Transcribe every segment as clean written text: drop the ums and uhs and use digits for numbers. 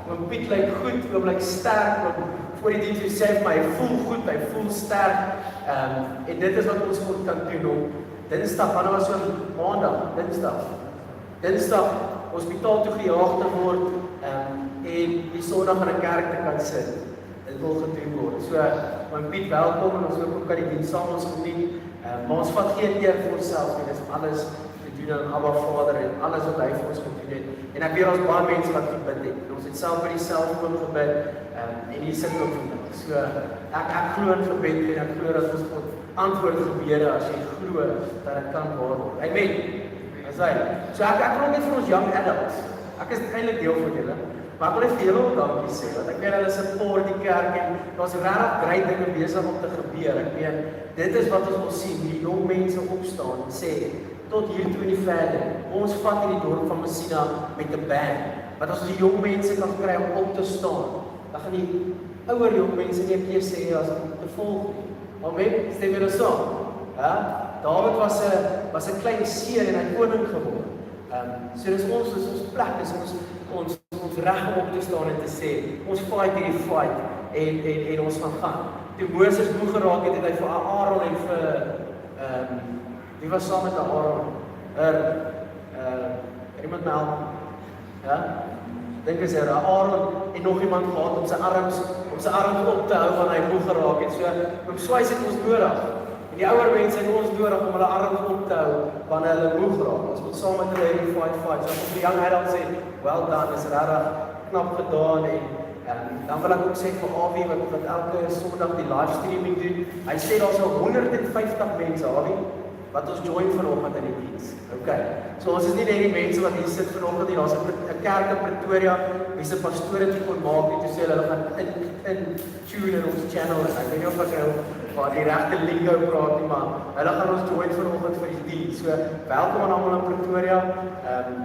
Oom Piet lyk goed, oom lyk sterk, voor die dienst sê my, hy voel goed, hy voel sterk, en dit is wat ons God kan doen, om Dinsdag, wanneer was so maandag, Dinsdag, hospitaal toe gejaag te word, en die Sondag in 'n kerk te kan sit, dit wil gedoen word, so, oom Piet welkom, en ons ook kan die dienst saam ons geniet, maar ons vat geen eer vir onsself, en dit is alles doen aan Abba Vader en alles wat hy vir ons gedoen het. En ek weet ons baie mense wat gebid het. En ons het self by die selfoon gebid en hier sit ook vandag. So ek glo in gebed en ek glo dat ons God antwoord gebede as jy glo dat dit kan waar word. Amen. Dis hy. So ek glo net vir ons young adults. Ek is eintlik deel van julle. Maar ek wil net vir julle ook dankie sê, want ek weet hulle support die kerk en daar's regtig baie dinge besig om te gebeur. Ek weet dit is wat ons wil sien, die jong mense opstaan en sê tot hier toe en nie verder. Ons vat in die dorp van Messina met 'n band. Wat as ons die jong mense kan kry om op te staan, dan gaan die ouer jong mense nie 'n keuse hê as om te volg nie. Amen. Stem julle saam? Ja? Dawid was 'n klein seun en hy koning geword. So dis ons plek, dis ons reg om op te staan en te sê, ons fight hierdie fight en ons gaan. Toe Moses moeg geraak het, het hy vir Aaron en vir wie was saam met Aaron? Iemand my help? Ja? Dink is Aaron en nog iemand gehad om sy arms op te hou wanneer hy moeg geraak het. So, oom Swys het ons nodig. En die ouer mense het ons nodig om hulle arms op te hou wanneer hulle moeg raak. Ons moet saam met hulle hierdie fight. So as die young adults sê, well done, is regtig knap gedaan en dan wil ek ook sê vir Awie wat elke Sondag die livestreaming doen. Hy sê daar's al 150 mense, Awie, wat ons join vanoggend in die diens. Okay. So ons is nie net die mense wat hier sit vanoggend nie, daar's 'n kerk in Pretoria, wie se pastoor het kon maak en toe sê hulle gaan in tune in ons channel en ek weet nie of ek nou waar die regte lingo praat nie, maar hulle gaan ons join vanoggend vir die diens. So welkom aan almal in Pretoria.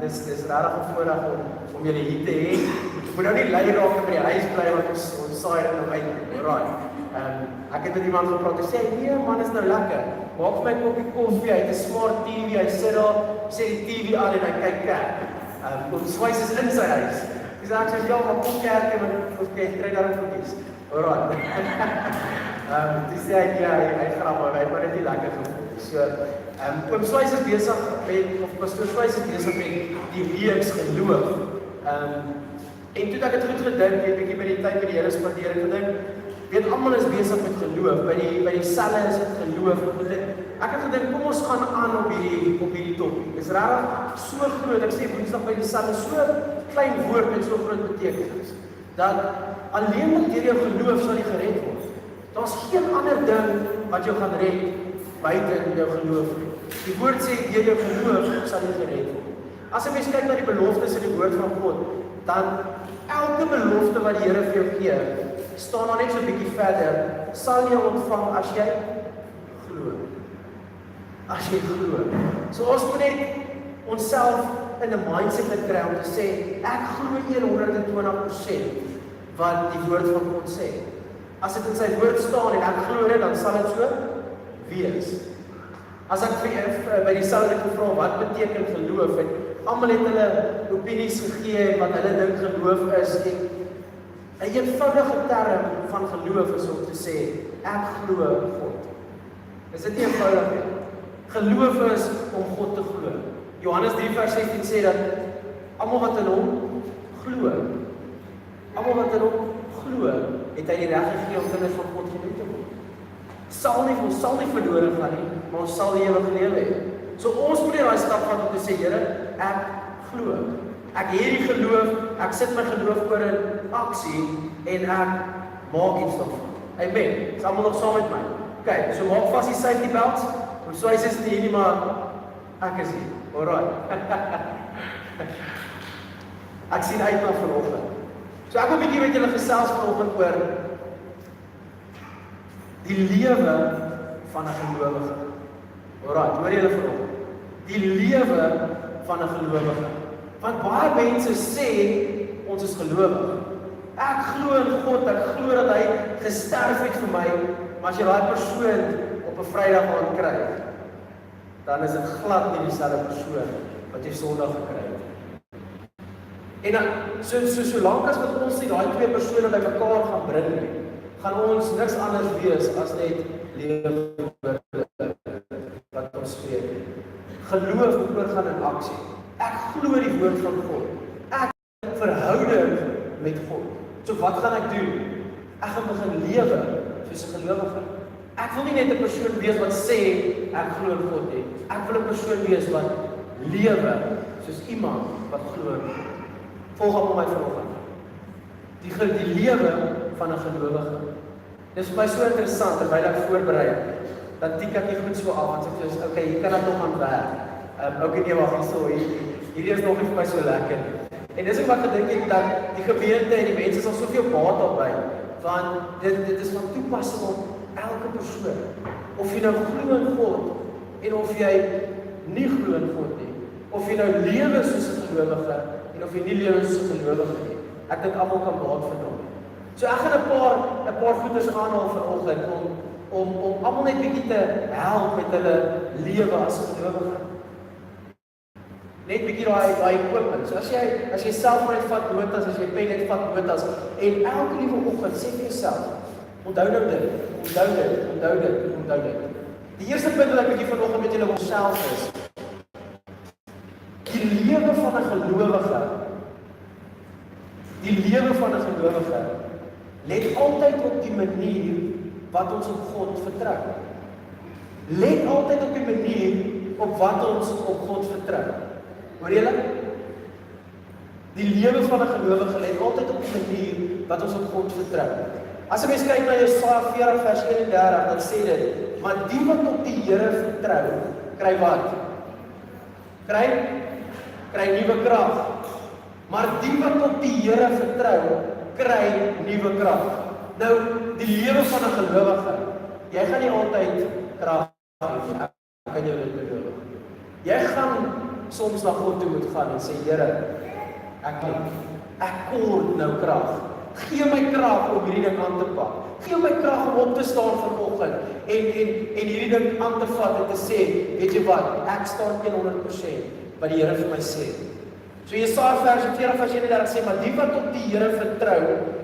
Dis regtig 'n voorreg om julle hier te hê. Ek moet nou nie lui raak by die huis bly want ons saai dit nou uit. Alraai. Ek het met iemand gepraat en sê, nee man, is nou lekker. Maak vir my 'n koppie koffie, hy het 'n smart TV, hy sit daar, sê die TV aan en hy kyk kerk. Ons Swys is in sy huis. Dis ek sê, ja, maar kom kerk en ons kry daar 'n voetjies. Alraai. Dis hy grap, maar hy het net lekker gevoel. So, oom Swys is besig met, of pastoor Swys is besig met die reeks geloof. En toe ek het goed gedink, het bietjie by die tyd met die Here spandeer en gedink, weet almal is besig met geloof, by die selle is dit geloof. Ek het gedink, kom ons gaan aan op hierdie topie. Dis regtig so groot, ek sê Woensdag by die selle, so klein woord met so groot betekenis, dat alleen deur jou geloof sal jy gered word. Daar's geen ander ding wat jou gaan red, buite jou geloof. Die woord sê, deur jou geloof sal jy gered word. As 'n mens kyk na die beloftes in die woord van God, dan elke belofte wat die Here vir jou gee, staan daar net so 'n bietjie verder, sal jy ontvang as jy glo. As jy glo. So ons moet net onsself in 'n mindset kry om te sê, ek glo 120% wat die woord van God sê. As dit in sy woord staan en ek glo dit, dan sal dit so wees. As ek by die sal gevra wat beteken geloof en almal het hulle opinies gegee wat hulle dink geloof is en 'n eenvoudige term van geloof is om te sê ek glo God. Is dit nie eenvoudig nie? Geloof is om God te glo. Johannes 3 vers 16 sê dat almal wat in hom glo, het hy die reg gegee om kinders van God genoem te word. Ons sal nie verlore gaan nie, maar ons sal die ewige lewe hê. So ons moet daai stap vat om te sê, Here, ek glo. Ek het hierdie geloof, ek sit my geloof oor in aksie en ek maak iets daarvan. Amen. Is almal nog saam met my? Okay, so maak vas die safety belts. Ons Swys is nie hier nie, maar ek is hier. Alraai. Ek sien uit na vanoggend. So ek wil 'n bietjie met julle gesels vanoggend oor die lewe van 'n gelowige. Alraai, hoor julle vanoggend. Die lewe van 'n gelowige. Want baie mense sê ons is gelowig. Ek glo in God, ek glo dat hy gesterf het vir my, maar as jy daai persoon op 'n Vrydag aand kry, dan is dit glad nie dieselfde persoon wat jy Sondag gekry het. En dan, solank as wat ons nie daai twee persone by mekaar gaan bring nie, gaan ons niks anders wees as net lewe wat ons spreek. Geloof oorgaan in aksie. Ek glo die woord van God. Ek verhouding met God. So wat gaan ek doen? Ek gaan begin lewe soos 'n gelowige. Ek wil nie net 'n persoon wees wat sê ek glo in God nie. Ek wil 'n persoon wees wat lewe soos iemand wat glo in God. Volg op my vanoggend. Die lewe van 'n gelowige. Dis vir my so interessant terwyl ek voorberei het. Dan tik ek goed so af en sê ek okay, hier kan ek nog aan werk. Okay, nee, wag, hierdie is nog nie vir my so lekker. En dis ook wat gedink het dat die gemeente en die mense sal soveel baat daarby, want dit is van toepassing op elke persoon. Of jy nou glo in God en of jy nie glo in God nie, of jy nou lewe soos 'n gelowige en of jy nie lewe soos 'n gelowige nie. Ek dink almal kan baat vind daarin. So ek gaan 'n paar goeders aanhaal vanoggend om almal net bietjie te help met hulle lewe as 'n gelowige. Net bietjie daai equipment. So as jy self net vat notas, as jy pen net vat notas en elke liewe oggend sê vir jouself, onthou nou dit, onthou dit. Die eerste punt wat ek bietjie vanoggend met julle wil self is, die lewe van 'n gelowige let altyd op die manier wat ons op God vertrou. Let altyd op die manier op wat ons op God vertrou. Hoor julle? Die lewe van 'n gelowige let altyd op die manier wat ons op God vertrou. As 'n mens kyk na Jesaja 40 vers 31, dan sê dit, maar die wat op die Here vertrou, kry wat? Kry nuwe krag. Maar die wat op die Here vertrou, kry nuwe krag. Nou, die lewe van 'n gelowige, jy gaan nie altyd krag hê. Ek kan jou dit beloof. Jy gaan soms na God toe moet gaan en sê, Here, ek kort nou krag. Gee my krag om hierdie ding aan te pak. Gee my krag om op te staan vanoggend en hierdie ding aan te vat en te sê, weet jy wat, ek staan 100% wat die Here vir my sê. So Jesaja 40 vers 31 sê, maar die wat op die Here vertrou,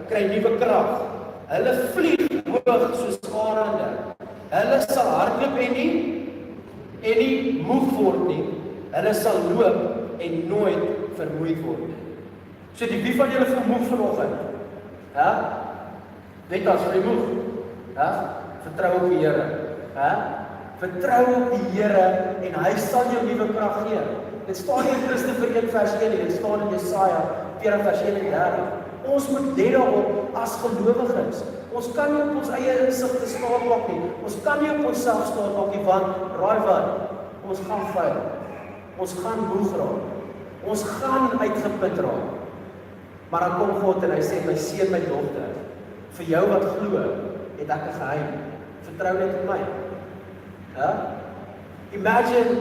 kry nuwe krag. Hulle vlieg hoog soos arende. Hulle sal hardloop en nie moeg word nie. Hulle sal loop en nooit vermoeid word nie. So wie van julle voel moeg vanoggend? Net as jy moeg. Vertrou op die Here. Vertrou op die Here en hy sal jou nuwe krag gee. Dit staan nie in Christopher 1 vers 1 nie, dit staan in Jesaja 40 vers 31. Ons moet let daarop as gelowiges. Ons kan nie op ons eie insigte staan maak nie. Ons kan nie op onsself staan maak nie, want raai wat? Ons gaan faal. Ons gaan moeg raak. Ons gaan uitgeput raak. Maar dan kom God en hy sê, my seun, my dogter, vir jou wat glo, het ek 'n geheim. Vertrou net op my. Imagine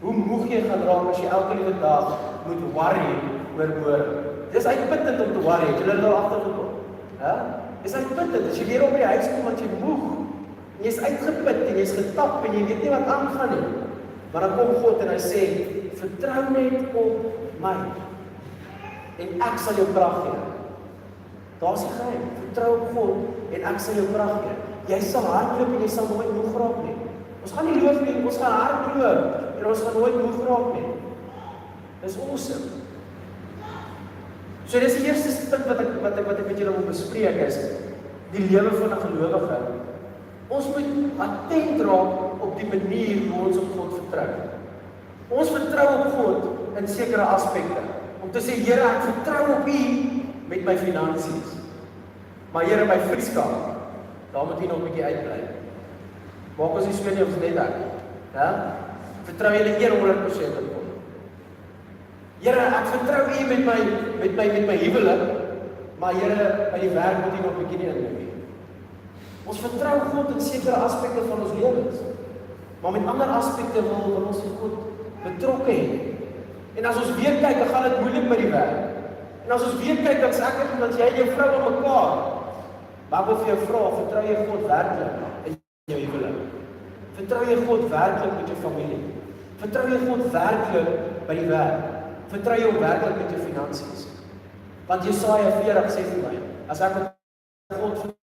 hoe moeg jy gaan raak as jy elke liewe dag moet worry oor môre. Dis uitputtend om te worry, het julle nou agtergekom? Dis uitputtend, as jy weer op die huis kom want jy moeg, en jy's uitgeput en jy's getap en jy weet nie wat aangaan nie. Maar dan kom God en hy sê, vertrou net op my en ek sal jou krag gee. Daar's die geheim, vertrou op God en ek sal jou krag gee. Jy sal hardloop en jy sal nooit moeg raak nie. Ons gaan nie loof nie, ons gaan hardloop en ons gaan nooit moeg raak nie. Dis awesome. So dis die eerste punt wat ek met julle wil bespreek is, die lewe van 'n gelowige. Ons moet attent raak op die manier hoe ons op God vertrou. Ons vertrou op God in sekere aspekte. Om te sê, Here, ek vertrou op U met my finansies. Maar Here, my vriendskap, daar moet U nog 'n bietjie uitbly. Maak ons nie so nie, ons net ek. Vertrou julle 100% op God. Here, ek vertrou U met my huwelik, maar Here, by die werk moet U nog 'n bietjie nie inbly nie. Ons vertrou God in sekere aspekte van ons lewens, maar met ander aspekte wil ons nie God betrokke hê. En as ons weer kyk, dan gaan dit moeilik met die werk. En as ons weer kyk, dan sê ek dat jy en jou vrou aan mekaar. Maar ek wil vir jou vra, vertrou jy God werklik in jou huwelik? Vertrou jy God werklik met jou familie? Vertrou jy God werklik by die werk? Vertrou jy hom werklik met jou finansies? Want Jesaja 40 sê vir my, as ek op God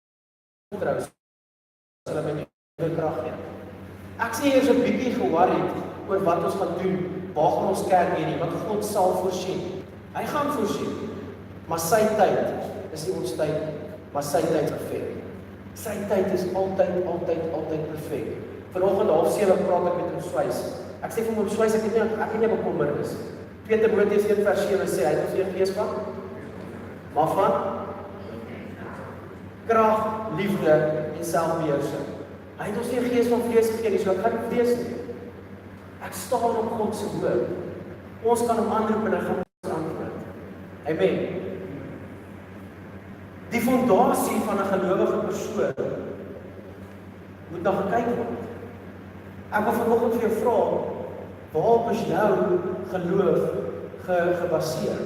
vertrou, sal hy my nuwe krag gee. Ek sê eers 'n bietjie ge-worried oor wat ons gaan doen, waar gaan ons kerk hê nie, want God sal voorsien. Hy gaan voorsien, maar sy tyd is nie ons tyd nie, maar sy tyd is perfek. Sy tyd is altyd perfek. Vanoggend 6:30 praat ek met hom Swys. Ek sê vir hom Swys, ek het nie bekommernis. Peter Timoteus 1:7 sê, hy het ons een gees van, maar van krag, liefde en selfbeheersing. Hy het ons nie 'n gees van vrees gegee nie, so ek gaan nie vrees nie. Ek staan op God se woord. Ons kan hom aanroep en hy gaan ons antwoord. Amen. Die fondasie van 'n gelowige persoon moet na gekyk word. Ek wil vanoggend vir jou vra, waarop is jou geloof gebaseer?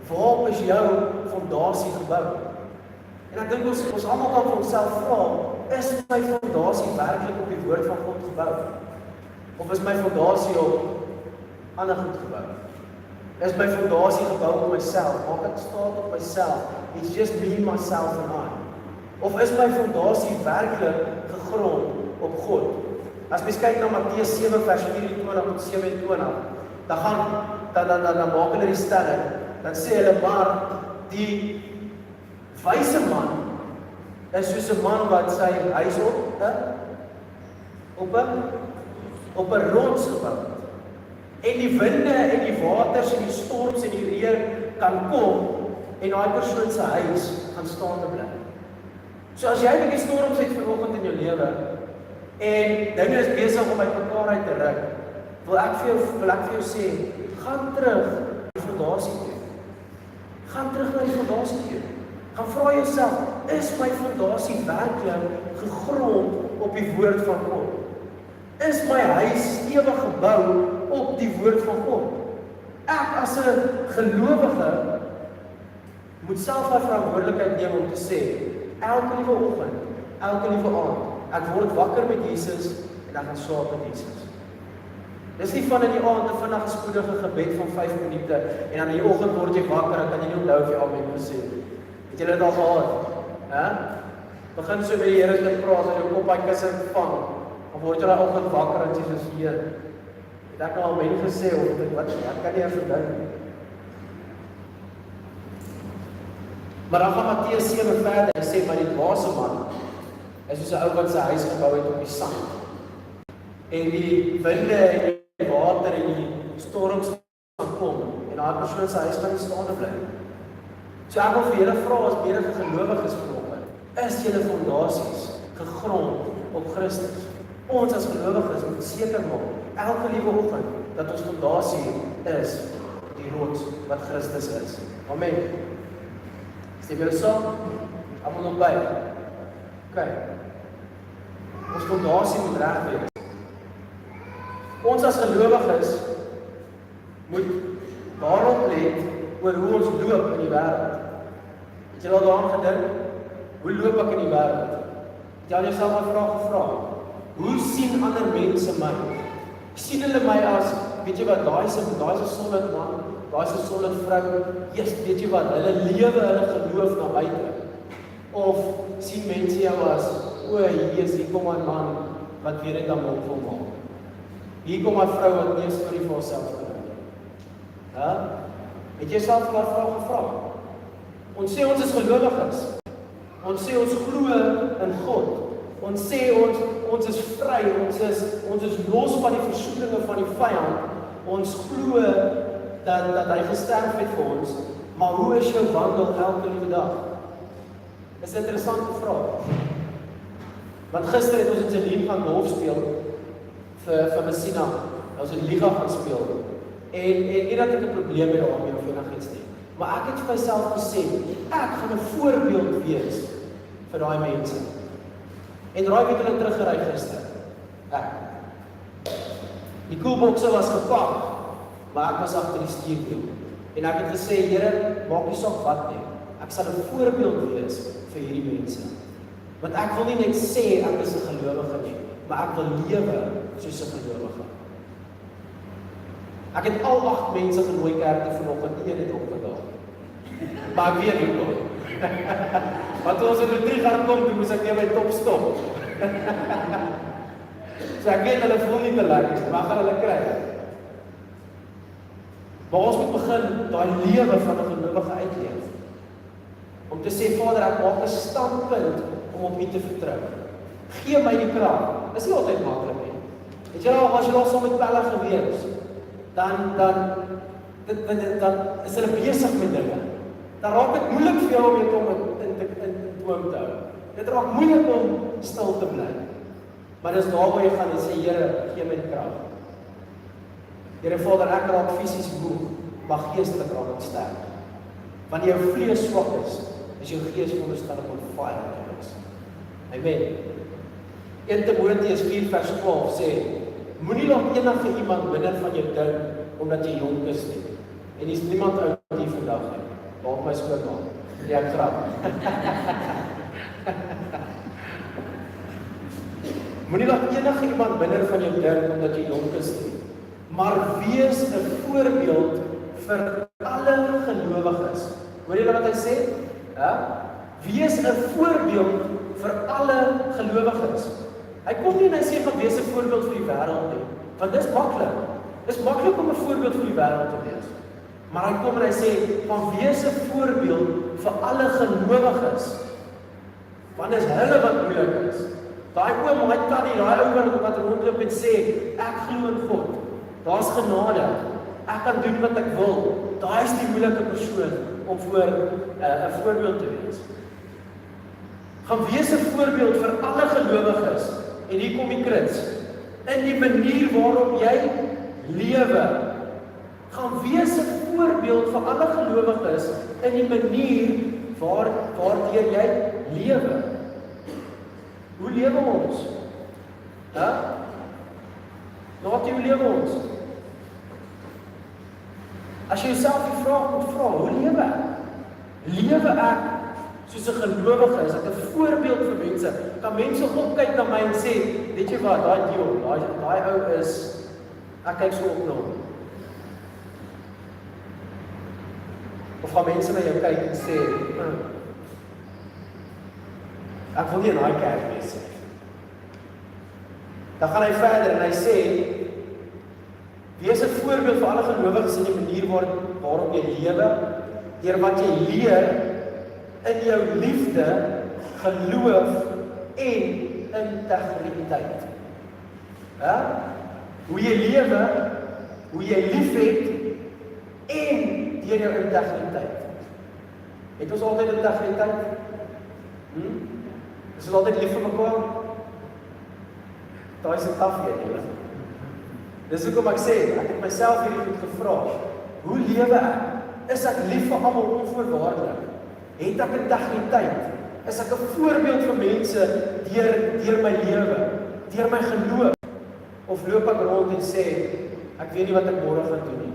Waarop is jou fondasie gebou? En ek dink ons almal kan vir onsself vra, is my fondasie werklik op die woord van God gebou? Of is my fondasie op ander goed gebou? Is my fondasie gebou op myself? Maak ek staat op myself? It's just me, myself and I. Of is my fondasie werklik gegrond op God? As mens kyk na Matteus 7 vers 24 tot 27, dan maak hulle die stelling, dan sê hulle maar die wyse man is soos 'n man wat sy huis op 'n rots gebou het. En die winde en die waters en die storms en die reën kan kom en daai persoon se huis gaan staande bly. So as jy 'n bietjie storms het vanoggend in jou lewe en dinge is besig om uitmekaar uit te ruk, wil ek vir jou sê, gaan terug na die fondasie toe. Gaan terug na die fondasie toe. Gaan vra jouself, is my fondasie werklik gegrond op die woord van God? Is my huis stewig gebou op die woord van God? Ek as 'n gelowige moet self my verantwoordelikheid neem om te sê, elke liewe oggend, elke liewe aand, ek word wakker met Jesus en ek gaan slaap met Jesus. Dis nie van in die aand 'n vinnige spoedige gebed van 5 minute en dan in die oggend word jy wakker en kan jy nie onthou of jy amen gesê het. Het jy dit al gehad? Begin so met die Here te praat en jou kop by kussing vang. Dan word jy daai oggend wakker en Jesus hier. Het ek al amen gesê of wat kan nie eens onthou nie. Maar dan gaan Matteus 7 verder en sê, maar die dwaase man is soos 'n ou wat sy huis gebou het op die sand. En die winde en die water en die storms gaan kom en daai persoon se huis gaan nie staande bly. So ek wil vir julle vra as mede-gelowiges vanoggend, is julle fondasies gegrond op Christus? Ons as gelowiges moet seker maak elke liewe oggend dat ons fondasie is die rots wat Christus is. Amen. Stem julle saam? Almal nog by? OK. Ons fondasie moet reg wees. Ons as gelowiges moet daarop let oor hoe ons loop in die wêreld. Het jy al daaraan gedink? Hoe loop ek in die wêreld? Het jy al jouself 'n vraag gevra? Hoe sien ander mense my? Sien hulle my as, weet jy wat, daai is 'n solid man, daai is 'n solid vrou, weet jy wat, hulle lewe hulle geloof na buite. Of sien mense jou as, o, hier kom 'n man wat weer net aan hom wil maak. Hier kom 'n vrou wat nie 'n storie vir haarself het. Het jy self daai vraag gevra? Ons sê ons is gelowiges. Ons sê ons glo in God. Ons sê ons is vry, ons is los van die versoekinge van die vyand. Ons glo dat hy gesterf het vir ons, maar hoe is jou wandel elke liewe dag? Dis 'n interessante vraag. Want gister het ons in Gelowige gaan golf speel vir Messina. Ons het liga gaan speel. En nie dat ek 'n probleem het daarmee of enigiets nie. Maar ek het vir myself gesê, ek gaan 'n voorbeeld wees vir daai mense. En daai week het hulle teruggery gister. Die koelbokse was gepak, maar ek was agter die stuurwiel. En ek het gesê, Here, maak nie saak wat nie. Ek sal 'n voorbeeld wees vir hierdie mense. Want ek wil nie net sê ek is 'n gelowige nie, maar ek wil lewe soos 'n gelowige. Ek het al 8 mense genooi kerk toe vanoggend, een het opgedaag. Maar ek weet nie kom. Want toe ons in die 3 gaan kom, toe moes ek weer by top stop. So ek weet hulle voel nie te lekker, maar gaan hulle kry. Maar ons moet begin daai lewe van 'n gelowige uitleef. Om te sê, Vader, ek maak 'n standpunt om op U te vertrou. Gee my die krag. Is nie altyd maklik nie. Weet jy al, as jy al so met pelle gewees, dan is hulle besig met dinge. Dan raak dit moeilik vir jou om in toom te hou. Dit raak moeilik om stil te bly. Maar dis daar waar jy gaan en sê, Here, gee my die krag. Here Vader, ek raak fisies moeg, maar geestelik raak ek sterk. Wanneer jou vlees swak is jou gees veronderstel om fire te wees. Amen. 1 Timoteus 4 vers 12 sê, moenie laat enige iemand minder van jou dink, omdat jy jonk is nie. En is niemand oud hier vandag nie. Behalve my skoonma. Ja, grap. Moenie laat enige iemand minder van jou dink, omdat jy jonk is nie. Maar wees 'n voorbeeld vir alle gelowiges. Hoor jy wat hy sê? Ja? Wees 'n voorbeeld vir alle gelowiges. Hy kom nie en hy sê van wees 'n voorbeeld vir die wêreld nie, want dis maklik. Dis maklik om 'n voorbeeld vir die wêreld te wees. Maar hy kom en hy sê van wees 'n voorbeeld vir alle gelowiges. Want dis hulle wat moeilik is. Daai oom, daai tannie, daai ou wat rondloop en sê ek glo in God. Daar's genade. Ek kan doen wat ek wil. Daai is die moeilike persoon om voor 'n voorbeeld te wees. Gaan wees 'n voorbeeld vir alle gelowiges. En hier kom die krits. In die manier waarop jy lewe. Gaan wees 'n voorbeeld vir alle gelowiges in die manier waardeur jy lewe. Hoe lewe ons? Ja? Hoe lewe ons? As jy jouself die vraag moet vra, hoe lewe ek? Lewe ek soos 'n gelowige? Is ek 'n voorbeeld vir mense? Kan mense opkyk na my en sê, weet jy wat, daai ou is, ek kyk so op na hom. Of gaan mense na jou kyk en sê, ek wil nie in daai kerk wees. Dan gaan hy verder en hy sê, wees 'n voorbeeld vir alle gelowiges in die manier waarop jy lewe, deur wat jy leer in jou liefde, geloof en integriteit. Ja? Hoe jy lewe, hoe jy liefhet en deur jou integriteit. Het ons altyd integriteit? Is ons altyd lief vir mekaar? Daai is 'n taf hier. Dis hoekom ek sê, ek het myself hierdie goed gevra. Hoe lewe ek? Is ek lief vir almal onvoorwaardelik? Het ek integriteit? Is ek 'n voorbeeld vir mense deur my lewe, deur my geloof? Of loop ek rond en sê, ek weet nie wat ek môre gaan doen nie.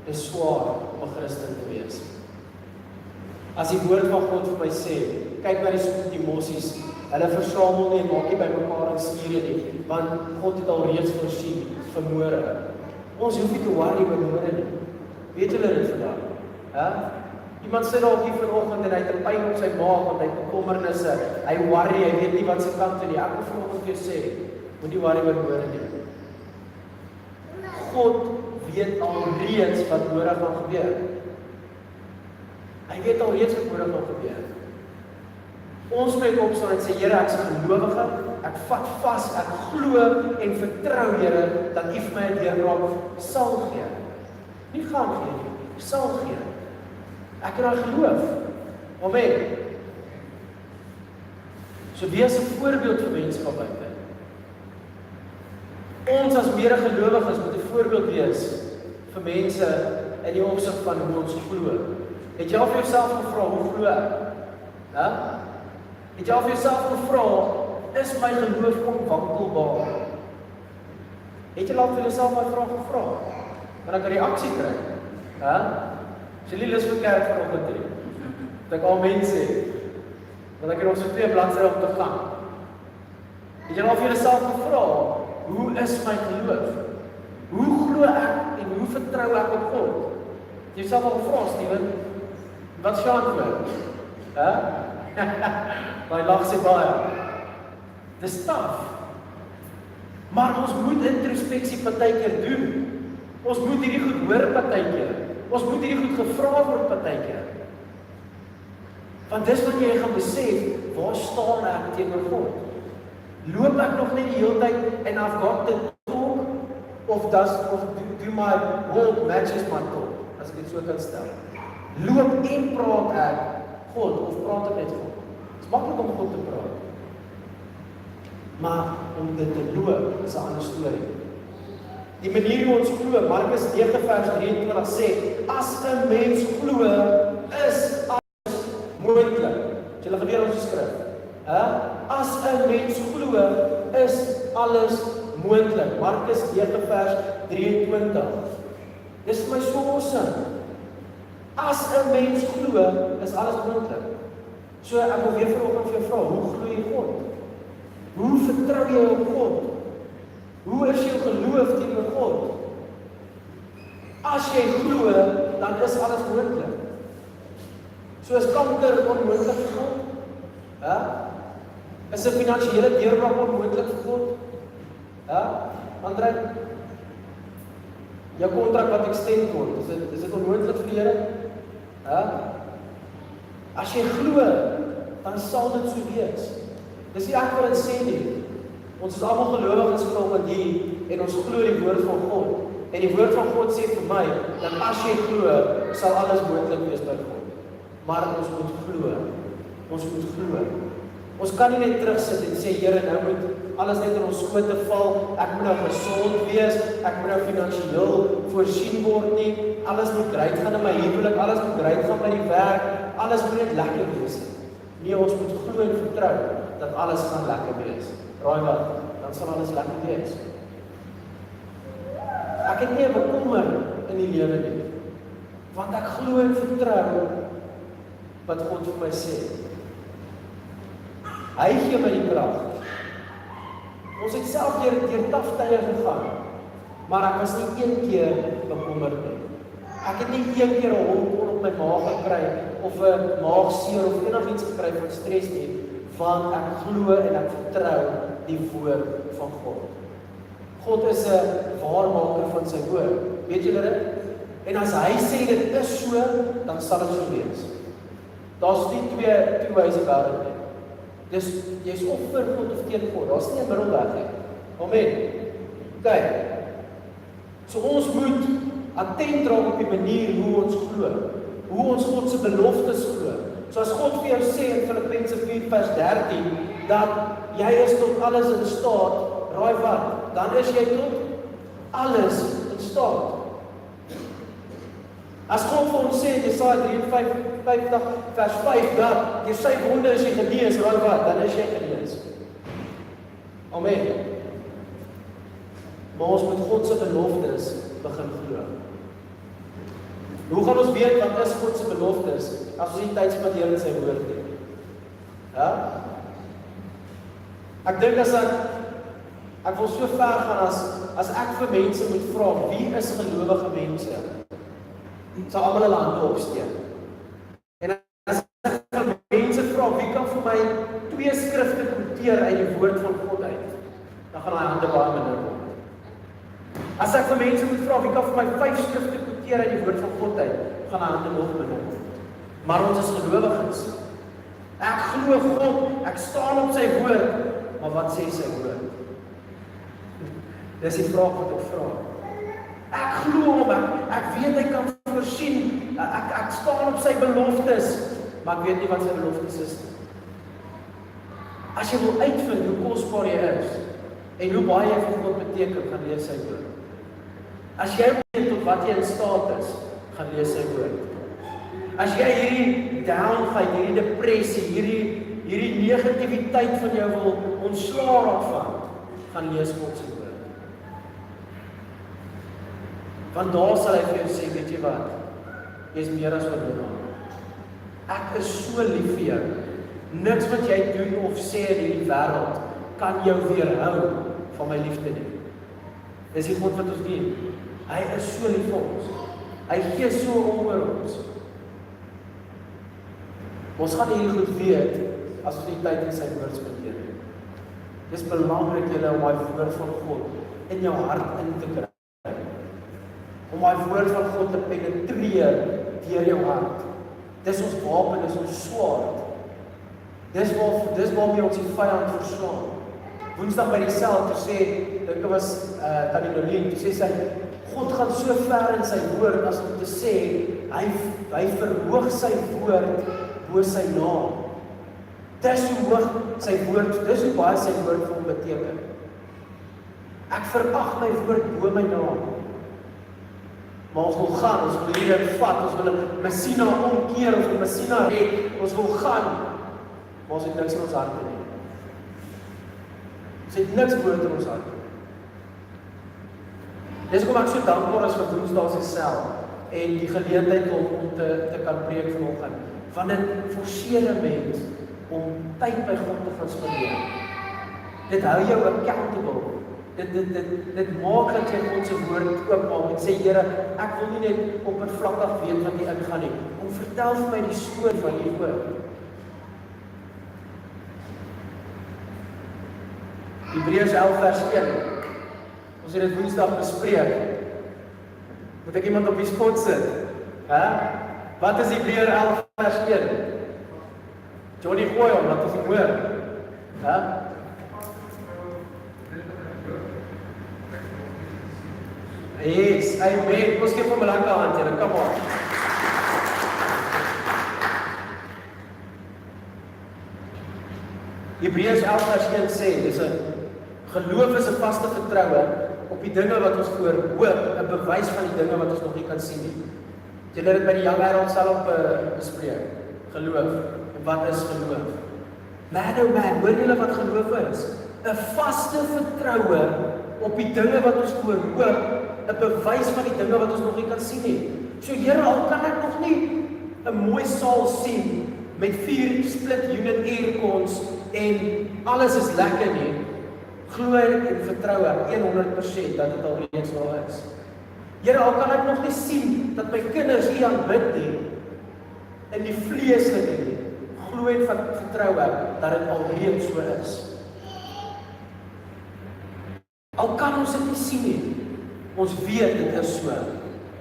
Dis swaar om 'n Christen te wees. As die woord van God vir my sê, kyk na die mossies, hulle versamel nie en maak nie by mekaar in skure nie, want God het al reeds voorsien vir môre. Ons hoef nie te worry oor môre nie. Weet julle dit vandag? Iemand sit dalk hier vanoggend en hy het 'n pyn op sy maag want hy het bekommernisse. Hy worry, hy weet nie wat sy kant toe nie. Ek wil vanoggend vir jou sê, moenie worry oor môre nie. God weet alreeds wat môre gaan gebeur. Hy weet alreeds wat môre gaan gebeur. Ons moet opstaan en sê, Here, ek is 'n gelowige, ek vat vas, ek glo en vertrou, Here, dat U vir my 'n deurbraak sal gee. Nie gaan gee nie, sal gee. Ek het daai geloof. Amen. So wees 'n voorbeeld vir mense van buite. Ons as medegelowiges moet 'n voorbeeld wees vir mense in die opsig van hoe ons glo. Het jy al vir jouself gevra, hoe glo ek? Het jy al vir jouself gevra, is my geloof onwankelbaar? Het jy al vir jouself my vraag gevra? Want ek 'n reaksie kry. As jy lus vir kerk vanoggend nie, dat ek al mense, want ek het nog so 2 bladsye om te gaan. Het jy al vir jouself gevra, hoe is my geloof? Hoe glo ek en hoe vertrou ek op God? Jy sal al vra, Steven, wat is jou antwoord? Daai lag sê baie. Dis taaf. Maar ons moet introspeksie partykeer doen. Ons moet hierdie goed hoor partykeer. Ons moet hierdie goed gevra word partykeer. Want dis wat jy gaan besef, waar staan ek teenoor God? Loop ek nog net die hele tyd en I've got to talk, of do my walk matches my talk, as ek dit so kan stel. Loop en praat ek God, of praat ek met God? Het is maklik om God te praat. Maar om dit te loop, is 'n ander storie. Die manier hoe ons glo, Markus 9 vers 23 sê, as 'n mens glo, is alles moontlik. Het julle geweet ons skrif? As 'n mens glo, is alles moontlik. Markus 9 vers 23. Dis vir my so awesome. As 'n mens glo, is alles moontlik. So ek wil weer vanoggend vir jou vra, hoe glo jy God? Hoe vertrou jy op God? Hoe is jou geloof teenoor God? As jy glo, dan is alles moontlik. So is kanker onmoontlik vir God? Is 'n finansiële deurbraak onmoontlik vir God? André, jou kontrak wat extend word, is dit onmoontlik vir die Here? As jy glo, dan sal dit so wees. Dis nie ek wat dit sê nie. Ons is almal gelowiges vanoggend hier en ons glo die woord van God. En die woord van God sê vir my dat as jy glo, sal alles moontlik wees by God. Maar ons moet glo. Ons moet glo. Ons kan nie net terugsit en sê Here, nou moet alles net in ons skote val. Ek moet nou gesond wees, ek moet nou finansiëel voorsien word nie. Alles moet reg gaan in my huwelik, alles moet reg gaan by die werk, alles moet net lekker wees. Nee, ons moet glo en vertrou dat alles gaan lekker wees. Raai wat? Dan sal alles lekker wees. Ek het nie 'n bekommer in die lewe nie. Want ek glo en vertrou wat God vir my sê. Hy gee my die krag. Ons het self deur taf tye gegaan, maar ek was nie een keer bekommerd nie. Ek het nie een keer 'n hol op my maag gekry, of 'n maagseer, of enigiets gekry van stres nie, want ek glo en ek vertrou die woord van God. God is 'n waarmaker van sy woord. Weet julle dit? En as hy sê dit is so, dan sal dit so wees. Daar's nie twee wyse wêreld nie. Dis jy's of vir God of teen God. Daar's nie 'n middelweg nie. Amen. Kyk. So ons moet attent raak op die manier hoe ons glo. Hoe ons God se beloftes glo. So as God vir jou sê in Filippense 4 vers 13 dat jy is tot alles in staat, raai wat? Dan is jy tot alles in staat. As God vir ons sê in Jesaja 53 vers 5 dat deur sy wonde is jy genees, raai wat? Dan is jy genees. Amen. Maar ons moet God se beloftes begin glo. Hoe gaan ons weet wat is God se beloftes as ons nie tyd spandeer in sy woord nie? Ek dink ek wil so ver gaan as ek vir mense moet vra, wie is gelowige mense? Sal almal hulle hande opsteek. En as ek vir mense vra, wie kan vir my 2 skrifte quoteer uit die woord van God uit? Dan gaan daai hande baie minder word. As ek vir mense moet vra, wie kan vir my 5 skrifte quoteer uit die woord van God uit? Gaan daai hande nog minder word. Maar ons is gelowiges. Ek glo God, ek staan op sy woord, maar wat sê sy woord? Dis die vraag wat ek vra. Ek glo hom, ek weet hy kan voorsien, ek staan op sy beloftes, maar ek weet nie wat sy beloftes is nie. As jy wil uitvind hoe kosbaar jy is, en hoe baie jy vir God beteken, gaan lees sy woord. As jy weet tot wat jy in staat is, gaan lees sy woord. As jy hierdie downfight, hierdie depressie, hierdie negativiteit van jou wil ontslaa raak van, gaan lees God se woord. Want daar sal hy vir jou sê, weet jy wat? Jy is meer as oorwinnaar. Ek is so lief vir jou. Niks wat jy doen of sê in hierdie wêreld kan jou weerhou van my liefde nie. Dis die God wat ons dien. Hy is so lief vir ons. Hy gee so om oor ons. Ons gaan hierdie goed weet, as ons die tyd in sy woord spandeer. Dis belangrik julle om die woord van God in jou hart in te kry. Om die woord van God te penetreer deur jou hart. Dis ons wapen, dis ons swaard. Dis waarmee ons die vyand verslaan. Woensdag by die sel, toe sê, dit was Tannie Nolien, toe sê sy, God gaan so ver in sy woord, as om te sê, hy verhoog sy woord bo sy naam. Dis hoe hoog sy woord, dis hoe baie sy woord vir hom beteken. Ek verag my woord bo my naam. Maar ons wil gaan, ons wil hierin vat, ons wil Messina omkeer, ons wil Messina red, ons wil gaan, maar ons het niks in ons hart nie. Ons het niks woord in ons hart nie. Dis hoekom ek so dankbaar is vir Woensdae se sel en die geleentheid om te kan preek vanoggend. Want dit forceer 'n mens om tyd by God te gaan spandeer. Dit hou jou accountable. Dit maak dat jy God se woord oopmaak en sê, Here, ek wil nie net oppervlakkig weet wat jy ingaan nie. Kom vertel vir my die storie van hierdie woord. Hebreërs 11 vers 1. Ons het dit Woensdag bespreek. Moet ek iemand op die spot sit? Wat is Hebreërs 11 vers 1? Johnny gooi hom, laat ons hoor. Yes, amen. Ons gee vir 'n lekker hand, julle. Kom aan. Hebreërs 11 vers 1 sê, dis 'n geloof is 'n vaste vertroue op die dinge wat ons voor hoop, 'n bewys van die dinge wat ons nog nie kan sien nie. Julle het dit by die Young Adult self bespreek. Geloof. En wat is geloof? Man, oh man, hoor julle wat geloof is? 'n vaste vertroue op die dinge wat ons voor hoop, 'n bewys van die dinge wat ons nog nie kan sien nie. So Here, al kan ek nog nie 'n mooi saal sien met 4 split unit aircons en alles is lekker nie, glo en vertrou ek 100% dat dit al reeds daar is. Here, al kan ek nog nie sien dat my kinders U aanbid nie in die vleeslike nie, glo en vertrou ek dat dit al reeds so is. Al kan ons dit nie sien nie, ons weet dit is so.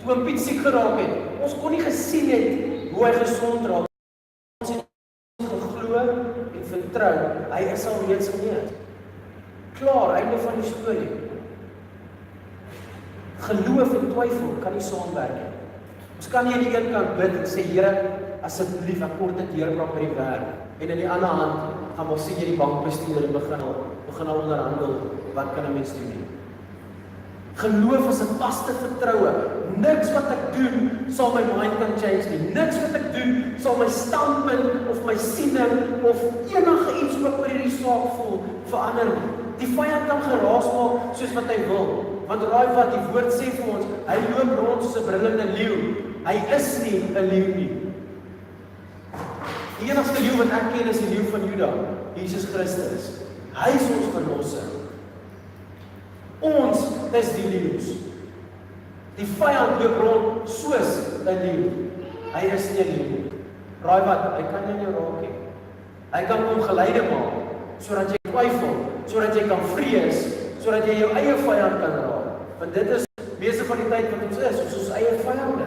Toe Piet siek geraak het, ons kon nie gesien het hoe hy gesond raak. Ons het geglo en vertrou, hy is al reeds genees. Klaar, einde van die storie. Geloof en twyfel kan nie saamwerk nie. Ons kan nie aan die een kant bid en sê, Here, asseblief, ek kort dit deurbraak by die werk. En in die ander hand, gaan ons sien jy die bankbestuurder en begin al onderhandel, wat kan 'n mens doen nie? Geloof is 'n vaste vertroue. Niks wat ek doen sal my mind kan change nie. Niks wat ek doen sal my standpunt of my siening of enige iets oor hierdie saak voel verander nie. Die vyand kan geraas maak soos wat hy wil. Want raai wat die woord sê vir ons, hy loop rond soos 'n brullende leeu. Hy is nie 'n leeu nie. Die enigste leeu wat ek ken is die leeu van Juda, Jesus Christus. Hy is ons verlosser. Ons is die leeu's. Die vyand loop rond soos 'n leeu. Hy is nie 'n leeu nie. Raai wat, hy kan jou raak nie. Hy kan kom geleide maak, sodat jy twyfel, sodat jy kan vrees, sodat jy jou eie vyand kan raak. Want dit is meeste van die tyd wat ons is, ons eie vyande.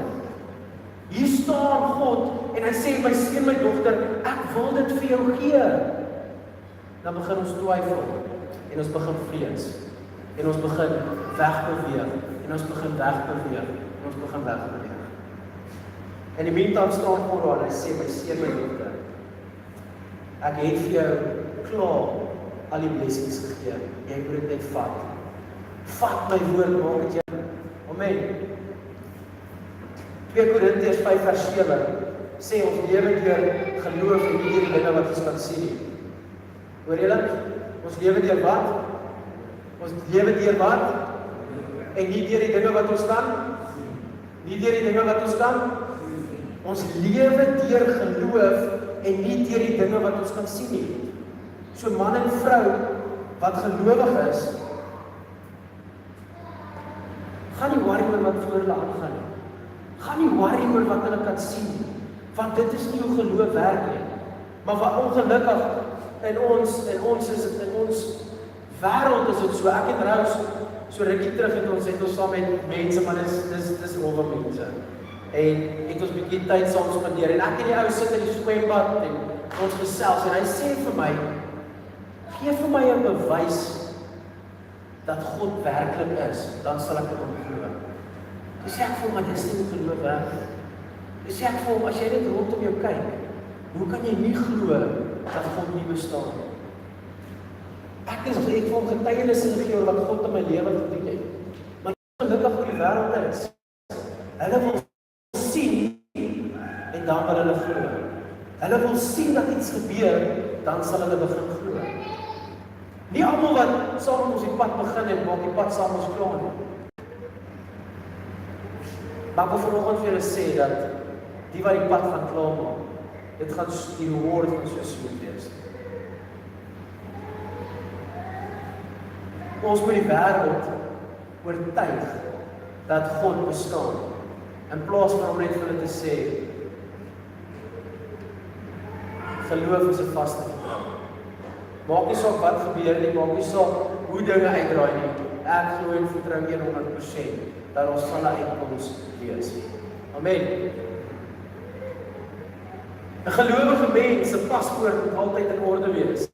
Hier staan God en hy sê, my seun, my dogter, ek wil dit vir jou gee. Dan begin ons twyfel en ons begin vrees. En ons begin wegbeweeg, en ons begin wegbeweeg, en ons begin wegbeweeg. En die meantime staan God daar, en hy sê, my seun, my dogter, ek het vir jou klaar al die blessings gegee, jy moet dit net vat. Vat my woord, maak het jou. Amen. 2 Korintiërs 5 vers 7 sê ons lewe deur geloof en nie deur die dinge wat ons kan sien nie. Hoor julle? Ons lewe deur wat? Ons lewe deur wat? En nie deur die dinge wat ons kan? Nie deur die dinge wat ons kan? Ons lewe deur geloof en nie deur die dinge wat ons kan sien nie. So man en vrou wat gelowig is, Gaan nie worry oor wat voor hulle aangaan nie. Gaan nie worry oor wat hulle kan sien nie, want dit is nie hoe geloof werk nie. Maar wat ongelukkig in ons wêreld is dit so. Ek het nou so rukkie terug het ons saam met mense, maar dis rowwe mense. En het ons bietjie tyd saam spandeer en ek en die ou sit in die swembad en ons gesels en hy sê vir my, gee vir my 'n bewys dat God werklik is, dan sal ek hom glo. Dis sê ek vir hom, dis nie geloof werk. Dis sê ek vir hom, as jy net rondom jou kyk, hoe kan jy nie glo dat God nie bestaan nie? Ek vir hom getuienisse gegee oor wat God in my lewe gedoen het. Maar gelukkig hoe die wêreld is. Hulle wil sien en dan wil hulle glo. Hulle wil sien dat iets gebeur, dan sal hulle begin glo. Nie almal wat saam met ons die pad begin en maak die pad saam ons klaar nie. Maar ek wil vanoggend vir julle sê dat die wat die pad gaan klaar maak, dit gaan die reward van so sweet wees. Ons moet die wêreld oortuig dat God bestaan, in plaas van om net vir hulle te sê, geloof is 'n vaste vertroue. Maak nie saak wat gebeur nie, maak nie saak hoe dinge uitdraai nie. Ek glo en vertrou 100% dat ons sal 'n uitkoms wees. Amen. 'n Gelowige mens se paspoort moet altyd in orde wees.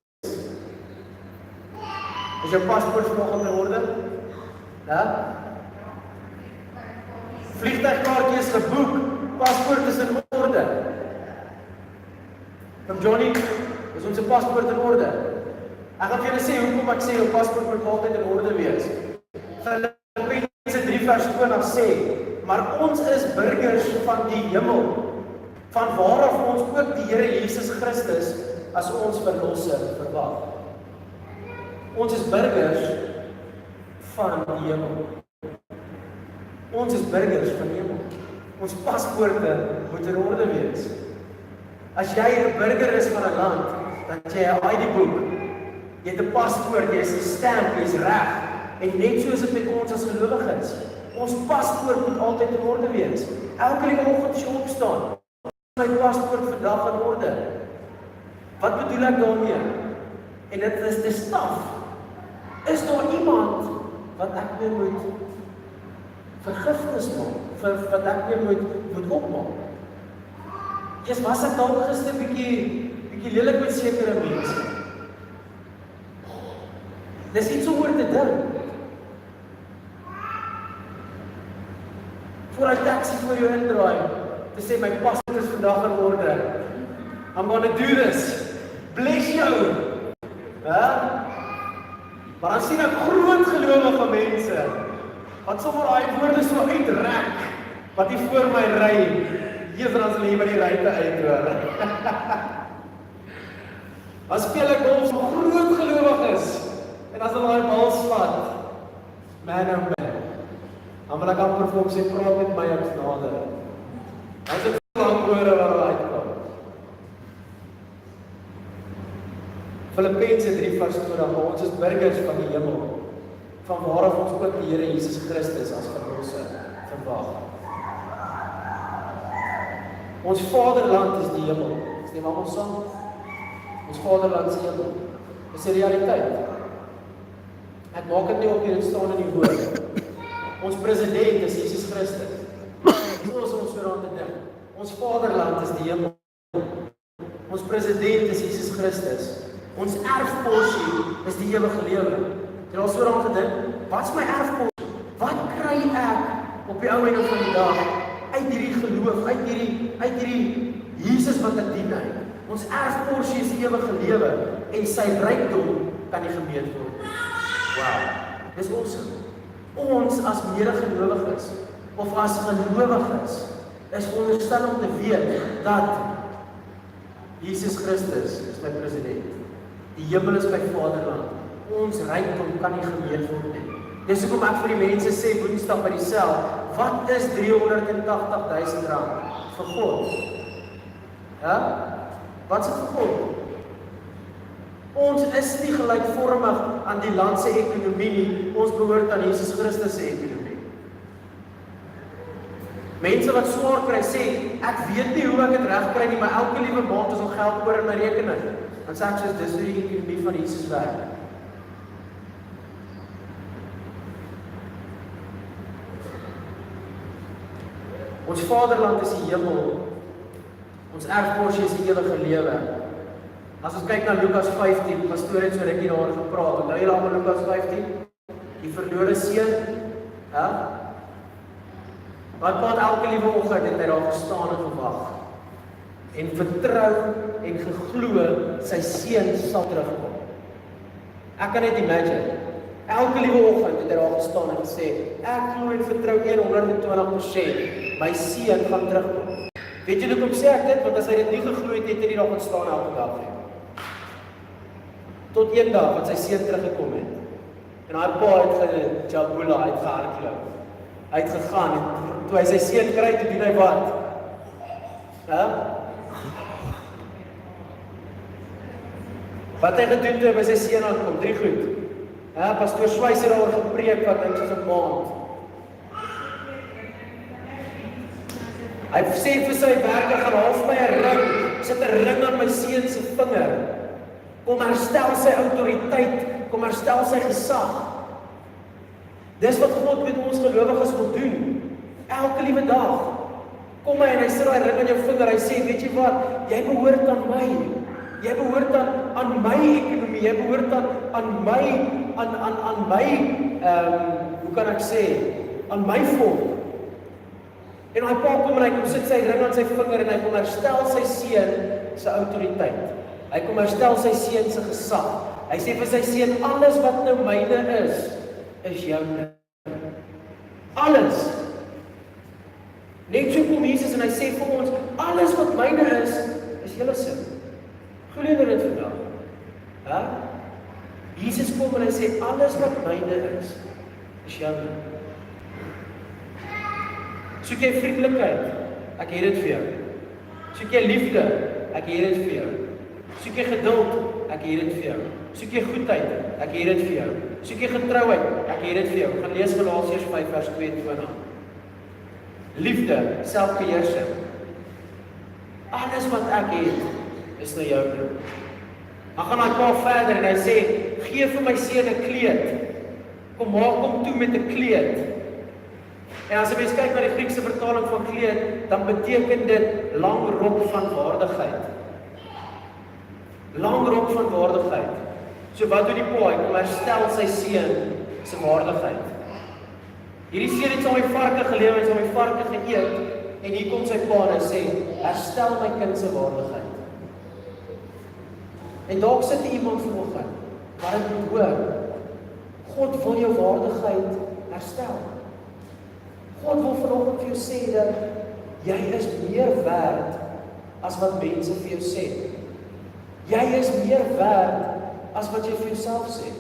Is jou paspoort vanoggend in orde? Ja? Vliegtuigkaartjie is geboek, paspoort is in orde. Van Johnny, is ons paspoort in orde? Ek gaan vir julle sê hoekom ek sê jou paspoort moet altyd in orde wees. Filippense 3:20 sê, maar ons is burgers van die hemel, van waaraf ons ook die Here Jesus Christus as ons verlosser verwag. Ons is burgers van die hemel. Ons is burgers van die hemel. Ons paspoorte moet in orde wees. As jy 'n burger is van 'n land, dan het jy 'n ID-boek. Jy het 'n paspoort, jy is 'n stamp, jy is reg. En net so is dit met ons as gelowiges. Ons paspoort moet altyd in orde wees. Elke liewe oggend as jy opstaan, my paspoort vandag in orde. Wat bedoel ek daarmee? En dit is die staf. Is daar iemand wat ek weer moet vergifnis maak, wat ek weer moet opmaak? Eers was ek dalk gister bietjie lelik met sekere mense. Dis iets om oor te dink. Voor 'n taxi voor jou indraai, te sê my paspoort is vandag in orde. I'm gonna do this. Bless jou. Ja? Maar dan sien ek groot gelowige mense wat sommer daai woorde so uitrek wat hier voor my ry. Jesus, as hulle hier by die ruimte uit hoor. As speel ek golf so groot gelowiges en as hulle daai bal slat, man oh man. Dan wil ek amper vir hom sê, praat met my as nader. As ek lang woorde waar hulle uitkom. Filippense 3:20, ons is burgers van die hemel, van waaraf ons ook die Here Jesus Christus as verlosser verwag. Ons vaderland is die hemel. Stem almal saam? Ons vaderland is die hemel. Dis 'n realiteit. Ek maak dit nie op hier, dit staan in die woord. Ons president is Jesus Christus. Soos ons daaraan te dink. Ons vaderland is die hemel. Ons president is Jesus Christus. Ons erfporsie is die ewige lewe. Het jy al so daaraan gedink? Wat is my erfporsie? Wat kry ek op die ou einde van die dag uit hierdie geloof, uit hierdie Jesus wat ek dien? Ons erfporsie is die ewige lewe en sy rykdom kan nie gemeet word. Wow, dis awesome. Ons as medegelowiges of as gelowiges is onderstel om te weet dat Jesus Christus is my president. Die hemel is my vaderland. Ons rykdom kan nie gemeet word nie. Dis hoekom ek vir die mense sê Woensdag by die sel, wat is 380 000 rand vir God? Ja? Wat is dit vir God? Ons is nie gelykvormig aan die land se ekonomie nie. Ons behoort aan Jesus Christus se ekonomie. Mense wat swaar kry sê, ek weet nie hoe ek dit reg kry nie, maar elke liewe maand is al geld oor in my rekening. Dan sê ek soos, dis hoe die ekonomie van Jesus werk. Ons vaderland is die hemel, ons erfporsie is die ewige lewe. As ons kyk na Lukas 15, pastoor het so rukkie daar gepraat, onthou julle almal Lukas 15? Die verlore seun, wat paat elke liewe oggend het hy daar gestaan en gewag, en vertrou en geglo sy seun sal terugkom. Ek kan net imagine, elke liewe oggend het hy daar gestaan en gesê, ek glo en vertrou 120%, my seun gaan terugkom. Weet julle hoekom sê ek dit? Want as hy dit nie geglo het, het hy nie daar gaan staan elke dag nie. Tot een dag, wat sy seun teruggekom het. En hy pa het Jabula uitgehardloop. Hy het gegaan, en toe hy sy seun kry, toe doen hy wat? Wat hy gedoen toe hy by sy seun aankom? 3 goed. Pastoor Swys het daaroor gepreek wat dink soos 'n maand. Hy sê vir sy werker, gaan haal vir my 'n ring, sit 'n ring aan my seun se vinger. Kom herstel sy autoriteit, kom herstel sy gesag. Dis wat God met ons gelowiges wil doen. Elke liewe dag. Kom hy en hy sit daai ring aan jou vinger, hy sê, weet jy wat, jy behoort aan my. Jy behoort aan my ekonomie, jy behoort aan my, hoe kan ek sê, aan my volk. En hy pa kom en hy kom sit sy ring aan sy vinger en hy kom herstel sy seun se autoriteit. Hy kom herstel sy seun se gesag. Hy sê vir sy seun, alles wat nou myne is joune. Alles. Net so kom Jesus en hy sê vir ons, alles wat myne is julle se. Glo jy dit vandag? Jesus kom en hy sê, alles wat myne is joune. Soek jy vriendelikheid? Ek het dit vir jou. Soek jy liefde? Ek het dit vir jou. Soek jy geduld? Ek het dit vir jou. Soek jy goedheid? Ek het dit vir jou. Soek jy getrouheid? Ek het dit vir jou. Gaan lees Galasiërs 5 vers 22. Liefde, selfbeheersing. Alles wat ek het, is na jou. Dan gaan hy pa verder en hy sê, gee vir my seun 'n kleed. Kom maak hom toe met 'n kleed. En as jy mens kyk na die Griekse vertaling van kleed, dan beteken dit lang rok van waardigheid. Lang rok van waardigheid. So wat doen die pa? Hy kom herstel sy seun se waardigheid. Hierdie seun het saam met varke geleef en saam met varke geëet, en hier kom sy pa en hy sê, herstel my kind se waardigheid. En dalk sit iemand vanoggend, maar ek moet hoor, God wil jou waardigheid herstel. God wil vanoggend vir jou sê dat jy is meer werd as wat mense vir jou sê. Jy is meer werd as wat jy vir jouself sê.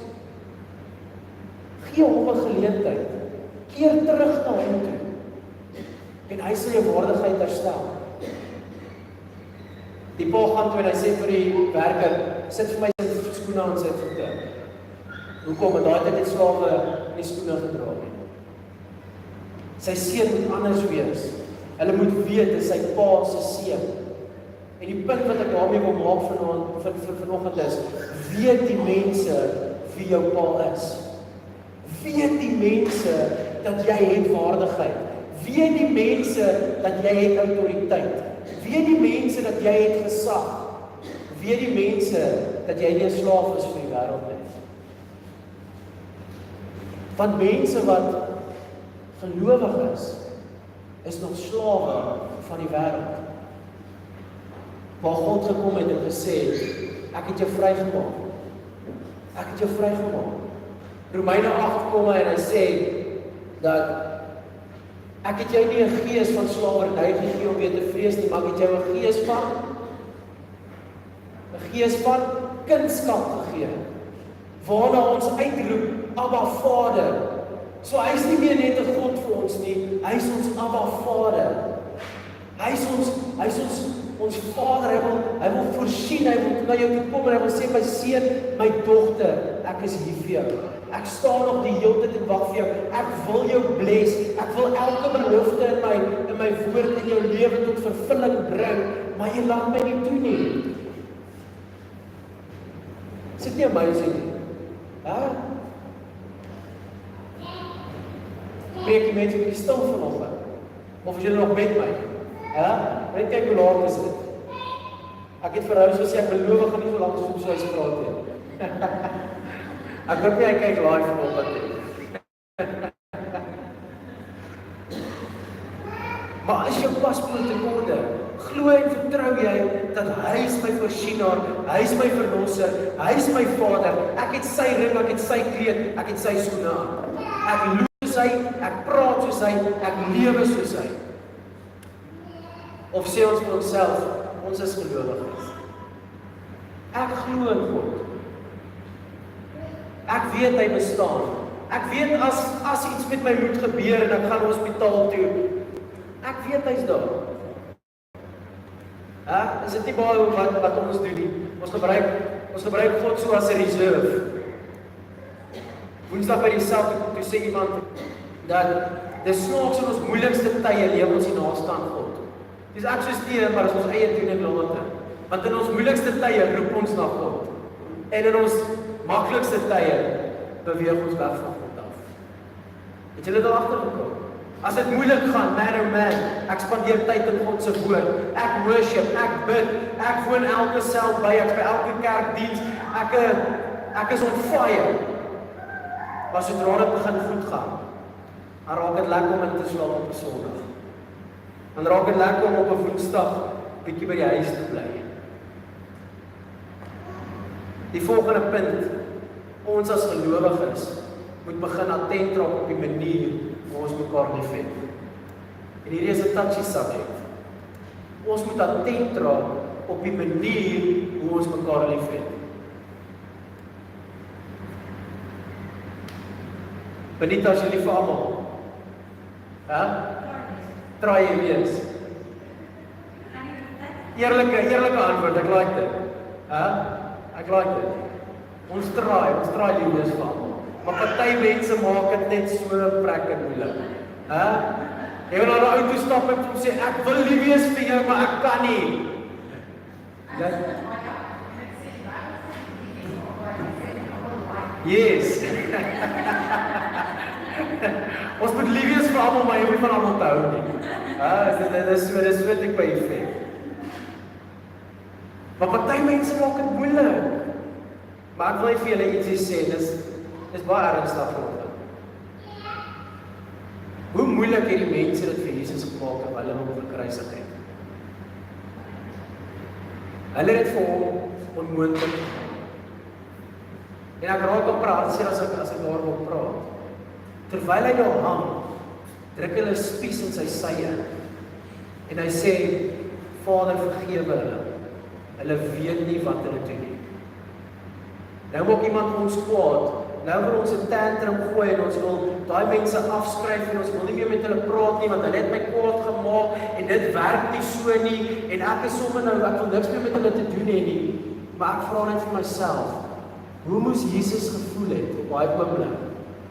Gee hom 'n geleentheid. Keer terug na hom toe. En hy sal jou waardigheid herstel. Die pa gaan toe en hy sê vir die werker, sit vir my skoene aan sy voete. Hoekom? Want daai tyd het slawe nie skoene gedra nie. Sy seun moet anders wees. Hulle moet weet dis sy pa se seun. En die punt wat ek daarmee wil maak vanoggend is, weet die mense wie jou pa is. Weet die mense dat jy het waardigheid. Weet die mense dat jy het autoriteit. Weet die mense dat jy het gesag. Weet die mense dat jy nie 'n slaaf is vir die wêreld nie. Want mense wat gelowig is nog slawe van die wêreld. Maar God gekom het en gesê, ek het jou vrygemaak. Ek het jou vrygemaak. Romeine 8 kom en hy sê dat ek het jou nie 'n gees van slawerny gegee om weer te vrees nie, maar ek het jou 'n gees van kindskap gegee. Waarna ons uitroep, Abba Vader. So hy is nie meer net 'n God vir ons nie, hy is ons Abba Vader. Hy is ons Vader, hy wil voorsien, hy wil na jou toe kom en hy wil sê, my seun, my dogter, ek is hier vir jou. Ek staan nog die hele tyd en wag vir jou. Ek wil jou bless. Ek wil elke belofte in my woord in jou lewe tot vervulling bring, maar jy laat my nie toe nie. Is dit nie amazing nie? Preek die mense bietjie stil vanoggend. Of is julle nog met my? Net kyk hoe laat is dit. Ek het vir hulle gesê ek beloof gaan nie so lank soos hy praat nie. Ek hoop nie hy kyk live vanoggend nie. Maar as jou paspoort in orde, glo en vertrou jy dat hy is my voorsienaar, hy is my verlosser, hy is my Vader. Ek het sy ring, ek het sy kleed, ek het sy skoene aan. Ek loop soos hy, ek praat soos hy, ek lewe soos hy. Of sê ons vir onsself, ons is gelowiges. Ek glo in God. Ek weet hy bestaan. Ek weet as iets met my moet gebeur en ek gaan hospitaal toe, ek weet hy's daar. Is dit nie baie wat ons doen nie? Ons gebruik God so as 'n reserve. Woensdag by die self toe sê iemand dat dis snaaks in ons moeilikste tye leef ons nie naaste aan God. Dis ek soos die, maar is ons eie doen en late. Want in ons moeilikste tye roep ons na God. En in ons maklikste tye beweeg ons weg van God af. Het julle daar agtergekom? As dit moeilik gaan, man oh man, ek spandeer tyd in God se woord. Ek worship, ek bid, ek woon elke sel by, ek by elke kerkdiens. Ek is on fire. Maar sodra dit begin goed gaan, dan raak dit lekker om in te slaap op 'n Sondag. Dan raak dit lekker om op 'n Woensdag bietjie by die huis te bly. Die volgende punt, ons as gelowiges moet begin attent raak op die manier hoe ons mekaar liefhet. En hierdie is 'n touchy subject. Ons moet attent raak op die manier hoe ons mekaar liefhet. Benita, as jy lief vir almal. Try jy wees. Eerlike antwoord, ek like dit. Ek like dit. Ons try lief wees vir almal. Maar party mense maak dit net so prekke moeilik. Jy wil na die auto stap en hom sê ek wil lief wees vir jou, maar ek kan nie. Yes. Ons moet lief wees vir almal, maar jy moet van almal te hou nie. Dit is wat ek by jou sê. Maar party mense maak dit moeilik. Maar ek wil vir julle ietsie sê, dis baie ernstig geword. Hoe moeilik het die mense dit vir Jesus gemaak om hulle hom verkruisig het? Hulle het vir hom onmoontlik. En ek raak op praat, sê as ek daarop praat. Terwyl hy daar hang, druk hulle spies in sy sye. En hy sê, Vader, vergewe hulle. Hulle weet nie wat hulle doen nie. Nou maak iemand ons kwaad. Nou wil ons 'n tantrum gooi en ons wil daai mense afskryf en ons wil nie meer met hulle praat nie want hulle het my kwaad gemaak en dit werk nie so nie en ek is sommer nou ek wil niks meer met hulle te doen hê nie. Maar ek vra net vir myself, hoe moes Jesus gevoel het op daai oomblik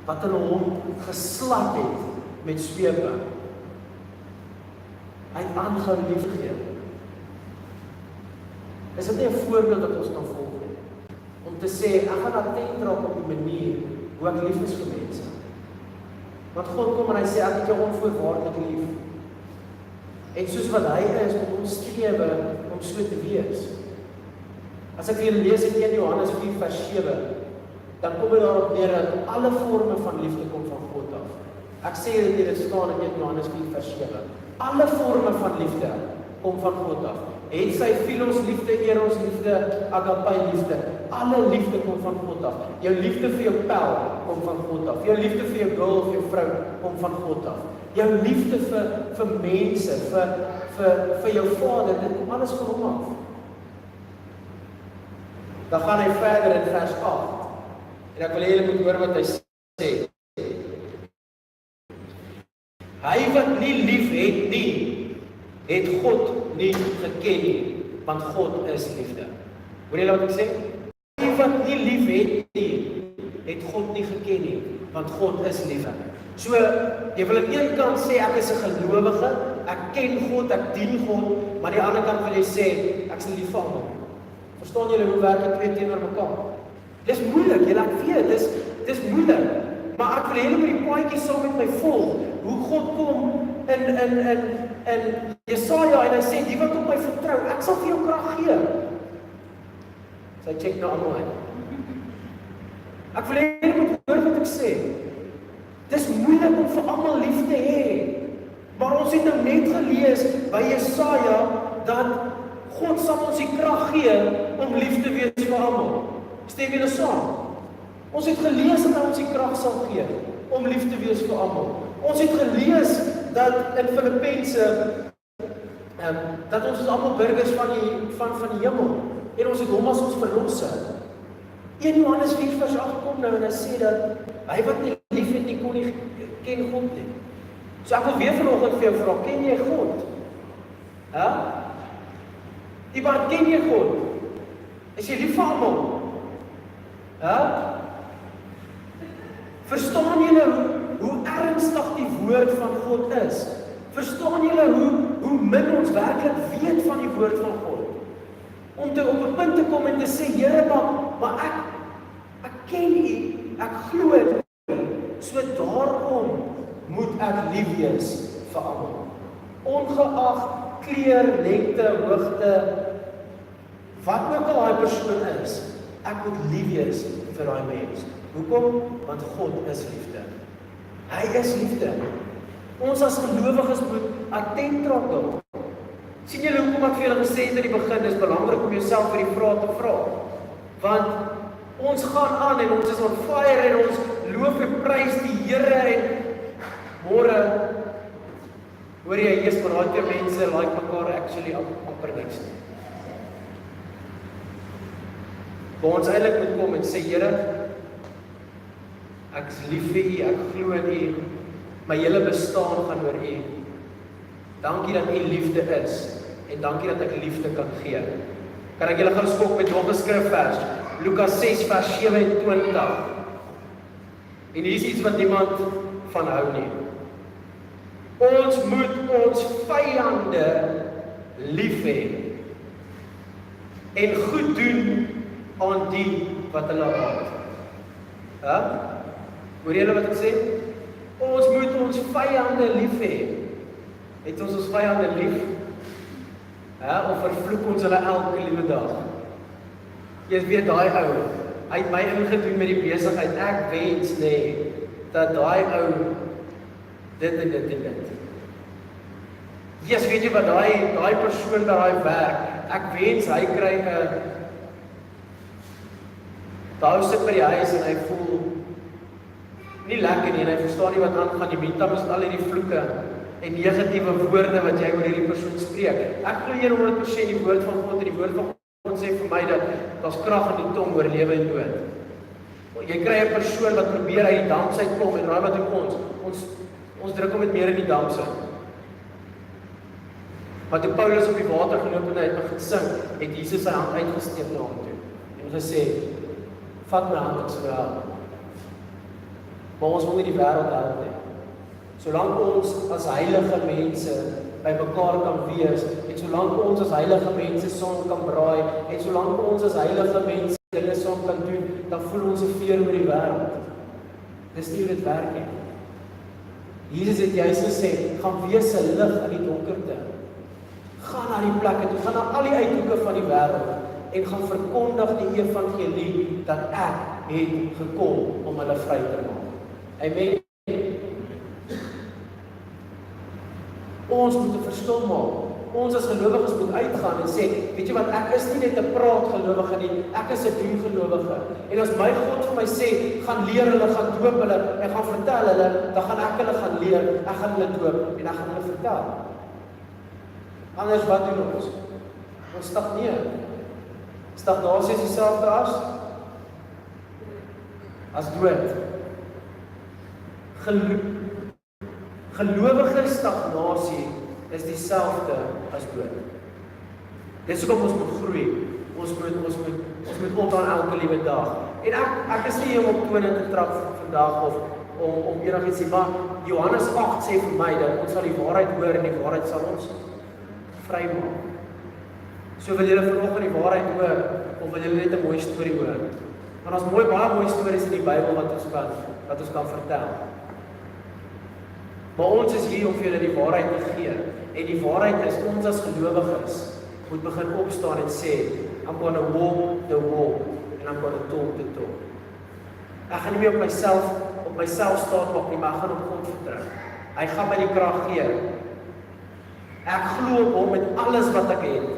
wat hulle hom geslak het met swepe? Hy het aangehou lief gegee. Is dit nie 'n voorbeeld dat ons kan volg? Om te sê, ek gaan attent raak op die manier hoe ek lief is vir mense. Want God kom en hy sê, ek het jou onvoorwaardelik lief. En soos wat hy is, moet ons strewe om so te wees. As ek vir julle lees in 1 Johannes 4 vers 7, dan kom dit daarop neer dat alle vorme van liefde kom van God af. Ek sê dit staan in 1 Johannes 4 vers 7. Alle vorme van liefde kom van God af. Het sy filos liefde, eros liefde, agape liefde. Alle liefde kom van God af. Jou liefde vir jou pel kom van God af. Jou liefde vir jou girl of jou vrou kom van God af. Jou liefde vir mense, vir jou Vader, dit kom alles van hom af. Dan gaan hy verder in vers 8. En ek wil julle moet hoor wat hy sê. Hy wat nie lief het nie, het God nie geken nie, want God is liefde. Hoor julle wat ek sê? Hy wat nie lief het nie, het God nie geken nie, want God is liefde. So, jy wil aan een kant sê, ek is 'n gelowige, ek ken God, ek dien God, maar aan die ander kant wil jy sê, ek is lief vir almal. Verstaan julle hoe werk dit twee teenoor mekaar? Dis moeilik, julle ek weet, dis moeilik. Maar ek wil julle met die paadjie saam met my volg, hoe God kom in Jesaja en hy sê, die wat op my vertrou, ek sal vir jou krag gee. Sy check nou almal uit. Ek wil julle moet hoor wat ek sê. Dis moeilik om vir almal lief te hê. Maar ons het nou net gelees by Jesaja dat God sal ons die krag gee om lief te wees vir almal. Stem julle saam? Ons het gelees dat hy ons die krag sal gee om lief te wees vir almal. Ons het gelees dat in Filippense dat ons is almal burgers van die hemel en ons het hom as ons verlosser. 1 Johannes 4 vers 8 kom nou en hy sê dat hy wat nie lief het nie kon nie ken God nie. So ek wil weer vanoggend vir jou vra, ken jy God? Die wat ken jy God? Is jy lief vir almal? Verstaan julle hoe ernstig die woord van God is? Verstaan julle hoe min ons werklik weet van die woord van God? Om te op 'n punt te kom en te sê, Here, maar ek ken U, ek glo dit, so daarom moet ek lief wees vir almal. Ongeag kleur, lengte, hoogte, wat ook al daai persoon is, ek moet lief wees vir daai mens. Hoekom? Want God is liefde. Hy is liefde. Ons as gelowiges moet attent raak daarop. Sien julle hoekom ek vir julle gesê het in die begin, dis belangrik om jouself vir die vrae te vra. Want ons gaan aan en ons is on fire en ons loof en prys die Here en môre hoor jy eers maar daai twee mense like mekaar actually amper niks nie. Waar ons eintlik moet kom en sê, Here, ek is lief vir U, ek glo in U, my hele bestaan gaan oor U. Dankie dat U liefde is en dankie dat ek liefde kan gee. Kan ek julle gaan skok met nog 'n skrifvers, Lukas 6 vers 27. En hier is iets wat niemand van hou nie. Ons moet ons vyande lief hê en goed doen aan die wat hulle haat. Hoor julle wat ek sê? Ons moet ons vyande lief hê. Het ons vyande lief? Of vervloek ons hulle elke liewe dag? Jy weet daai ou, hy het my ingedoen met die besigheid. Ek wens dat daai ou dit en dit. Weet jy wat daai persoon by daai werk, ek wens hy kry 'n daai sit by die huis en hy voel nie lekker nie en hy verstaan nie wat aangaan nie. Mentam is al hierdie vloeke en negatiewe woorde wat jy oor hierdie persoon spreek. Ek glo 100% die woord van God en die woord van God sê vir my dat daar's krag in die tong oor lewe en dood. Jy kry 'n persoon wat probeer uit die damp uit kom en raai wat doen ons druk hom met meer in die damp uit. Maar toe Paulus op die water geloop en hy het begin sing, het Jesus sy hand uitgesteek na hom toe en gesê, vat my hand, ek sal help. Maar ons wil nie die wêreld help nie. Solank ons as heilige mense by mekaar kan wees, en solank ons as heilige mense saam kan braai, en solank ons as heilige mense dinge saam kan doen, dan voel ons 'n veer oor die wêreld. Dis nie hoe dit werk nie. Jesus het juist gesê, gaan wees 'n lig in die donkerte. Gaan na die plekke toe, gaan na al die uithoeke van die wêreld en gaan verkondig die evangelie dat ek het gekom om hulle vry te maak. Amen. Ons moet 'n verskil maak. Ons as gelowiges moet uitgaan en sê, weet jy wat, ek is nie net 'n praat gelowige nie, ek is 'n doen gelowige. En as my God vir my sê, gaan leer hulle, gaan doop hulle en gaan vertel hulle, dan gaan ek hulle gaan leer, ek gaan hulle doop en ek gaan hulle vertel. Anders wat doen ons? Ons stagneer. Stagnasie is dieselfde as dood. Gelowige stagnasie is dieselfde as dood. Dis hoekom ons moet groei. Ons moet opstaan elke liewe dag. En ek is nie om op tone te trap vandag of om enigiets te sê, maar Johannes 8 sê vir my dat ons sal die waarheid hoor en die waarheid sal ons vrymaak. So wil julle vanoggend die waarheid hoor of wil julle net 'n mooi storie hoor? Want ons baie mooi stories in die Bybel wat ons kan vertel. Maar ons is hier om vir julle die waarheid te gee. En die waarheid is, ons as gelowiges moet begin opstaan en sê, I'm gonna walk the walk and I'm gonna talk the talk. Ek gaan nie meer op myself staan maak nie, maar ek gaan op God vertrou. Hy gaan my die krag gee. Ek glo op hom met alles wat ek het.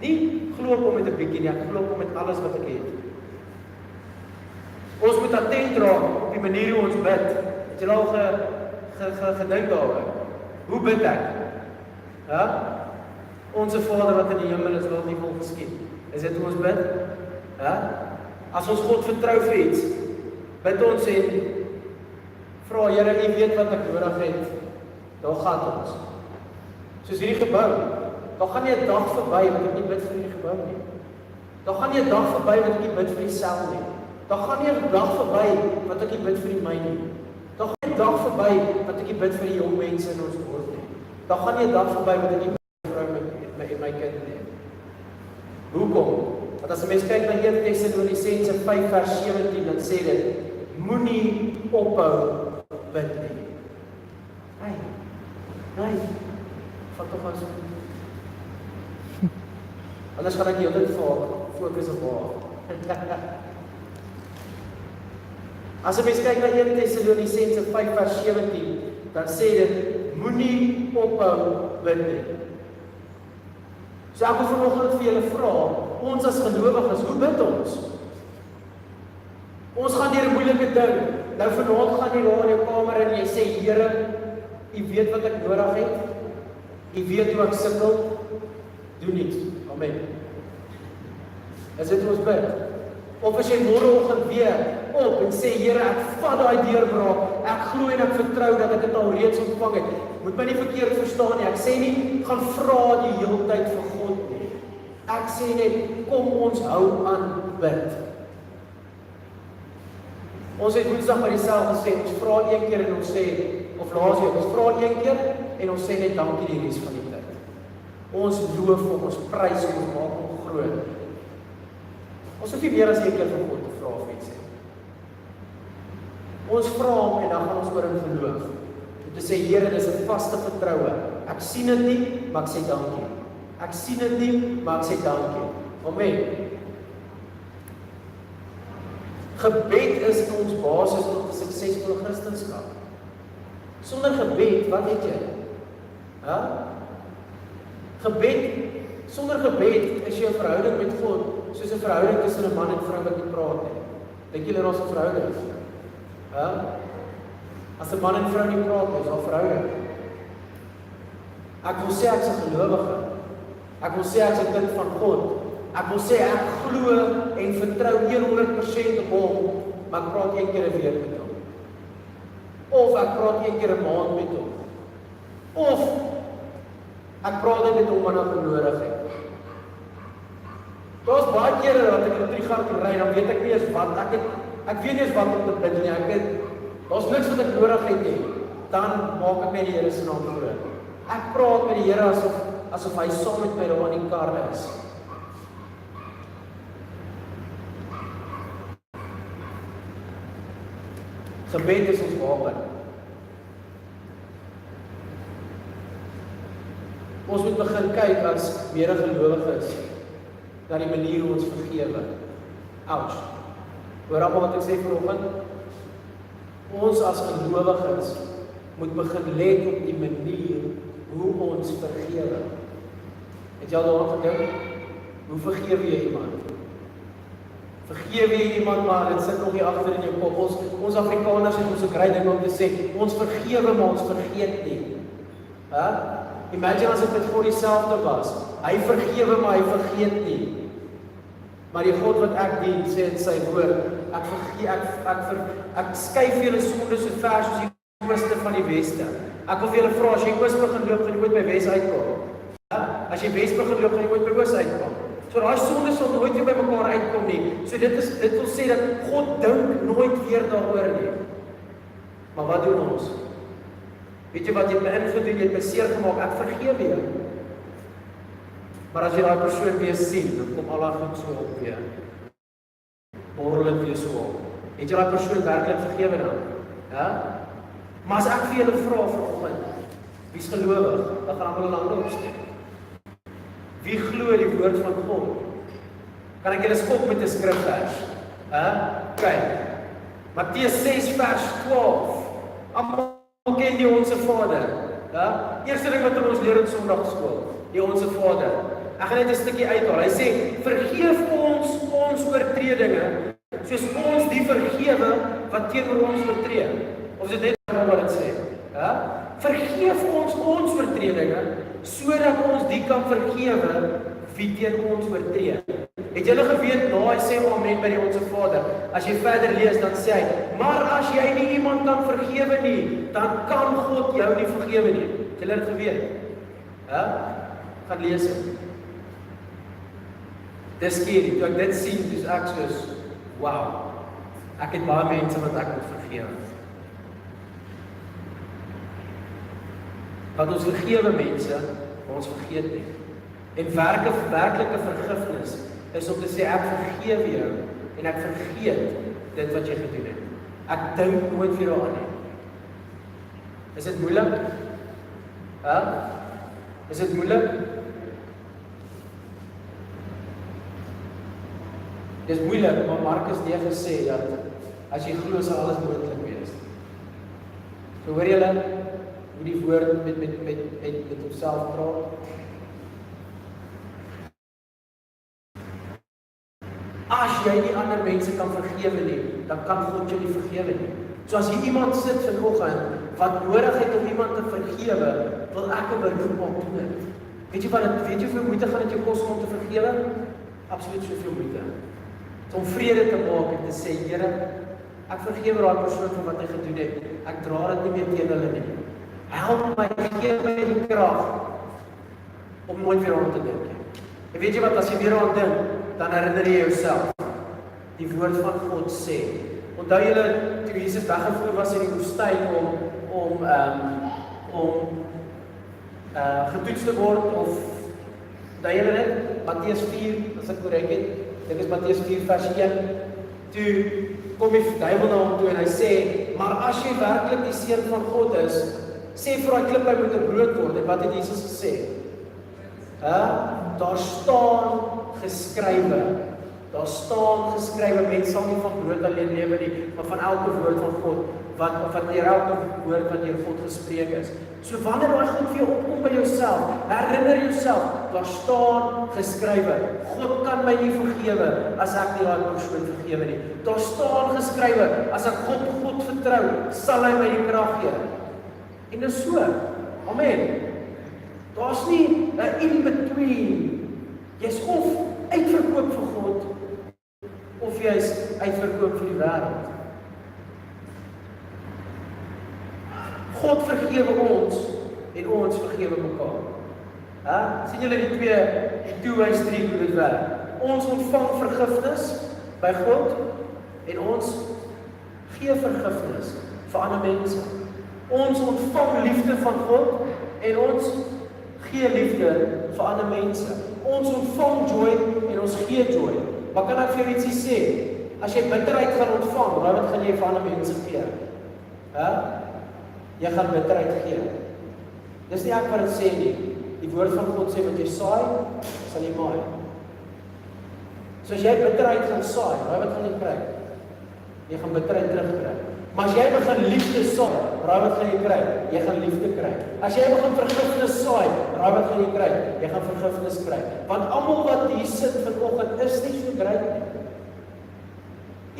Nie glo op hom met 'n bietjie nie, ek glo op hom met alles wat ek het. Ons moet attent raak op die manier hoe ons bid. Het julle al gedink daaroor? Hoe bid ek? Ja? Onse Vader wat in die hemel is, wil nie wil geskied. Is dit hoe ons bid? Ja? As ons God vertrou vir iets, bid ons en vra, Here, U weet wat ek nodig het. Daar gaan ons. Soos hierdie gebou. Daar gaan nie 'n dag verby wat ek nie bid vir hierdie gebou nie. Daar gaan nie 'n dag verby wat ek nie bid vir die sel nie. Daar gaan nie 'n dag verby wat ek nie bid vir die myn nie. Daar gaan nie 'n dag verby wat ek nie bid vir die jong mense in ons dorp nie. Daar gaan nie 'n dag verby wat ek nie bid vir my kind nie. Hoekom? Want as 'n mens kyk na 1 Tessalonisense 5 vers 17, dan sê dit, moenie ophou bid nie. Nee. Vat tog aan so. Anders gaan ek die hele tyd fokus op waar. As 'n mens kyk na 1 Tessalonisense 5 vers 17, dan sê dit, moenie ophou bid nie. So ek wil vanoggend vir julle vra, ons as gelowiges, hoe bid ons? Ons gaan deur 'n moeilike ding. Nou vanaand gaan jy daar in jou kamer en jy sê, Here, U weet wat ek nodig het. U weet hoe ek sukkel. Doen iets. Amen. Is dit hoe ons bid? Of as jy môreoggend weer op en sê, Here, ek vat daai deurbraak. Ek glo en ek vertrou dat ek dit al reeds ontvang het. Moet my nie verkeerd verstaan nie. Ek sê nie, gaan vra die hele tyd vir God nie. Ek sê net, kom ons hou aan bid. Ons het Woensdag by dieselfde gesê, ons vra een keer en ons sê, of laasweek, ons vra een keer en ons sê net dankie die res van die tyd. Ons loof hom, ons prys hom, ons maak hom groot. Ons hoef nie meer as een keer vir God te vra of iets nie. Ons vra hom en dan gaan ons oor in geloof. Om te sê, Here, dis 'n vaste vertroue. Ek sien dit nie, maar ek sê dankie. Ek sien dit nie, maar ek sê dankie. Amen. Gebed is ons basis tot 'n suksesvolle Christendom. Sonder gebed, wat het jy? Sonder gebed is jou verhouding met God soos 'n verhouding tussen 'n man en vrou wat nie praat nie. Dink julle daar's 'n verhouding? As 'n man en vrou nie praat nie, is daar 'n verhouding. Ek wil sê ek's 'n gelowige. Ek wil sê ek's 'n kind van God. Ek wil sê ek glo en vertrou 100% op hom, maar ek praat een keer 'n week met hom. Of ek praat een keer 'n maand met hom. Of ek praat net met hom wanneer ek nodig het. Daar's baie kere dat ek in 'n triegat ry, dan weet ek nie eens wat ek weet nie eens wat om te bid nie. Daar's niks wat ek nodig het nie. Dan maak ek net die Here se naam groot. Ek praat met die Here asof hy saam met my daar in die kar is. Gebed is ons wapen. Ons moet begin kyk as medegelowiges na die manier hoe ons vergewe. Ouch. Hoor almal wat ek sê vanoggend? Ons as gelowiges moet begin let op die manier hoe ons vergewe. Het jy al daaraan gedink? Hoe vergewe jy iemand? Vergewe jy iemand, maar dit sit nog nie agter in jou kop. Ons Afrikaners het ons 'n kry ding om te sê, ons vergewe, maar ons vergeet nie. Imagine as dit met God dieselfde was. Hy vergewe, maar hy vergeet nie. Maar die God wat ek dien, sê in sy woord, ek skuif julle sondes so ver soos die ooste van die weste. Ek wil vir julle vra, as jy oos begin loop, gaan jy ooit by wes uitkom. As jy wes begin loop, gaan jy ooit by oos uitkom. So daai sonde sal nooit weer by mekaar uitkom nie. So dit wil sê dat God dink nooit weer daaroor nie. Maar wat doen ons? Weet jy wat jy beïnvloed en jy het my seer gemaak, ek vergewe jou. Maar as jy daai persoon weer sien, dan kom al daai goed so op weer. Borrel dit weer so op. Het jy daai persoon werklik vergewe dan? Ja? Maar as ek vir julle vra vanoggend, wie's gelowig? Dan gaan almal 'n hand opsteek. Wie glo die woord van God? Kan ek julle skop met 'n skrifvers? Kyk. Matteus 6 vers 12. Almal ken die Onse Vader. Ja? Eerste ding wat ons leer in Sondagskool, die Onse Vader. Ek gaan net 'n stukkie uithaal. Hy sê, vergeef ons oortredinge, soos ons die vergewe wat teenoor ons oortree. Of is dit net wat dit sê? Ja? Vergeef ons oortredinge, sodat ons die kan vergewe wie teen ons oortree. Het julle geweet, hy sê amen by die Onse Vader. As jy verder lees, dan sê hy, maar as jy nie iemand kan vergewe nie, dan kan God jou nie vergewe nie. Het julle dit geweet? Ja? Gaan lees dit. Dis scary, toe ek dit sien, dis ek soos, wow, ek het baie mense wat ek moet vergewe. Want ons vergewe mense, maar ons vergeet nie. En werklike vergifnis is om te sê, ek vergewe jou, en ek vergeet dit wat jy gedoen het. Ek dink nooit weer daaraan nie. Is dit moeilik? Is dit moeilik? Dit is moeilik, maar Markus het gesê dat as jy glo sal alles moontlik wees. So hoor julle hoe die woord met homself praat? As jy nie ander mense kan vergewe nie, dan kan God jou nie vergewe nie. So as jy iemand sit vanoggend wat nodig het om iemand te vergewe, wil ek 'n beroep op doen dit. Weet jy hoeveel moeite gaan dit jou kos om te vergewe? Absoluut soveel moeite. Om vrede te maak en te sê, Here, ek vergewe daai persoon vir wat hy gedoen het. Ek dra dit nie meer teen hulle nie. Help my, gee my die krag om nooit weer aan te dink. En weet jy wat, as jy weer aan dink, dan herinner jy jouself. Die woord van God sê. Onthou julle, toe Jesus weggevoer was in die woestyn om getoets te word, of onthou julle dit? Matteus 4, as ek korrek het, dit is Matteus 4 vers 1, toe kom die duiwel na hom toe en hy sê, maar as jy werklik die seun van God is, sê vir daai klip hy moet 'n brood word. En wat het Jesus gesê? Daar staan geskrywe. Daar staan geskrywe, mens sal nie van brood alleen lewe nie, maar van elke woord van God, wat deur elke woord wat deur God gespreek is. So wanneer daai goed vir jou opkom by jouself, herinner jouself, daar staan geskrywe. God kan my nie vergewe as ek nie daai persoon vergewe nie. Daar staan geskrywe, as ek God vertrou, sal hy my die krag gee. En dis so. Amen. Daar's nie 'n in-between. Jy's of uitverkoop vir God, of jy's uitverkoop vir die wêreld. God vergewe ons en ons vergewe mekaar. Sien julle die two-way street hoe dit werk? Ons ontvang vergifnis by God en ons gee vergifnis vir ander mense. Ons ontvang liefde van God en ons gee liefde vir ander mense. Ons ontvang joy en ons gee joy. Maar kan ek vir jou ietsie sê? As jy bitterheid gaan ontvang, wat gaan jy vir ander mense gee? Jy gaan bitterheid gee. Dis nie ek wat dit sê nie. Die woord van God sê wat jy saai, sal jy maai. So as jy bitterheid gaan saai, wat gaan jy kry? Jy gaan bitterheid terugkry. Maar as jy begin liefde saai, wat gaan jy kry? Jy gaan liefde kry. As jy begin vergifnis saai, wat gaan jy kry? Jy gaan vergifnis kry. Want almal wat hier sit vanoggend is nie so great nie.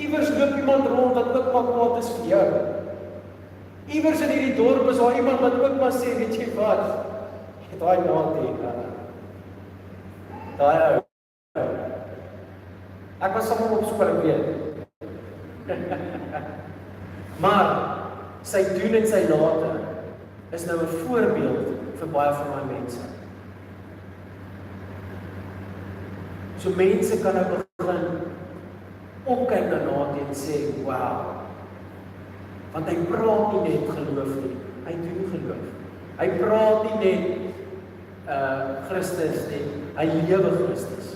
Iewers loop iemand rond wat ook maar kwaad is vir jou. Iewers in hierdie dorp is daar iemand wat ook maar sê, weet jy wat? Daai naam hier. Daai ou. Ek was sommer op skool, ek weet. Maar sy doen en sy late is nou 'n voorbeeld vir baie van my mense. So mense kan nou begin opkyk na Natie en sê, wow, want hy praat nie net geloof nie, hy doen geloof. Hy praat nie net Christus nie, hy lewe Christus.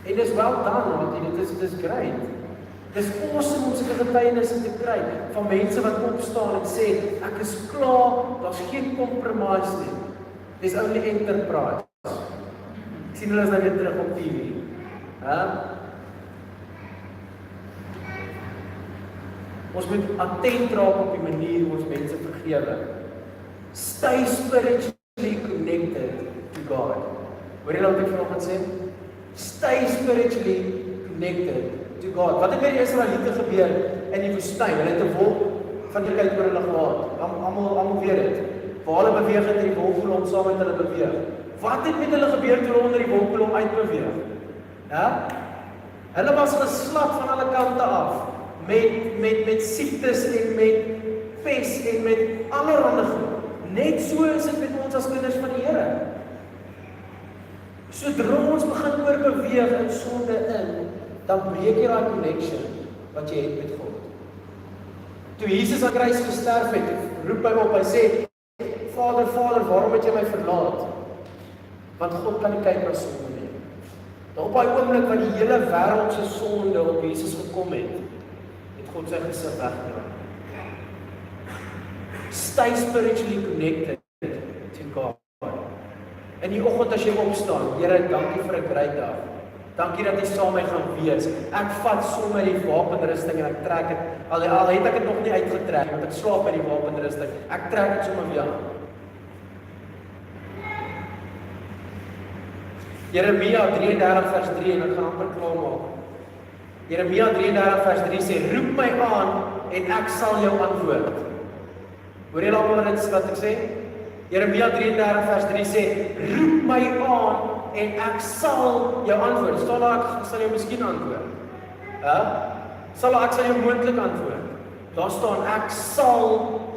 En dis wel dan, Natie, dit is great. Dis awesome om sulke getuienisse te kry van mense wat opstaan en sê, ek is klaar, daar's geen compromise nie. Dis only enterprise. Ek sien hulle is nou weer terug op TV. Ons moet attent raak op die manier hoe ons mense vergewe. Stay spiritually connected to God. Hoor jy wat ek vanoggend sê? Stay spiritually connected to God. Wat het met die Israeliete gebeur in die woestyn? Hulle het 'n wolk van die kant oor hulle gehad. Almal weet dit. Waar hulle beweeg het in die wolkkolom saam met hulle beweeg. Wat het met hulle gebeur toe hulle onder die wolkkolom uitbeweeg? Ja? Hulle was geslag van alle kante af met siektes en met pes en met allerhande goed. Net so is dit met ons as kinders van die Here. Sodra ons begin oorbeweeg in sonde in, dan breek jy daai connection wat jy het met God. Toe Jesus aan die kruis gesterf het, roep hy op, hy sê, Vader, waarom het jy my verlaat? Want God kan nie kyk na sonde nie. Op daai oomblik wat die hele wêreld se sonde op Jesus gekom het God sy gesig weggeneem. Stay spiritually connected to God. In die oggend as jy opstaan, Here, dankie vir 'n great dag. Dankie dat jy saam met my gaan wees. Ek vat sommer die wapenrusting en ek trek dit. Al het ek dit nog nie uitgetrek, want ek slaap by die wapenrusting. Ek trek dit sommer weer aan. Jeremia 33 vers 3 en ek gaan amper klaar maak. Jeremia 33 vers 3 sê, roep my aan en ek sal jou antwoord. Hoor jy almal wat ek sê? Jeremia 33 vers 3 sê, roep my aan en ek sal jou antwoord. Staan daar, ek sal jou miskien antwoord. Ek sal jou moontlik antwoord. Daar staan, ek sal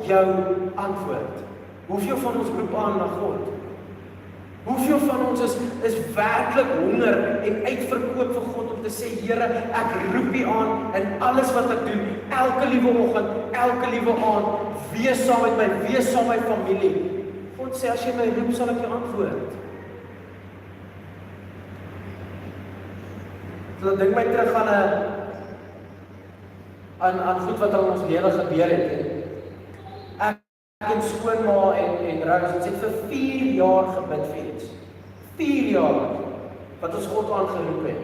jou antwoord. Hoeveel van ons roep aan na God? Hoeveel van ons is werklik honger en uitverkoop vir God om te sê, Here, ek roep U aan in alles wat ek doen, elke liewe oggend, elke liewe aand, wees saam met my, wees saam met my familie. God sê, as jy my roep, sal ek jou antwoord. So dink my terug aan goed wat al ons lewe gebeur het. Ek en skoonma en Rose, ons het vir 4 jaar gebid vir iets. 4 jaar wat ons God aangeroep het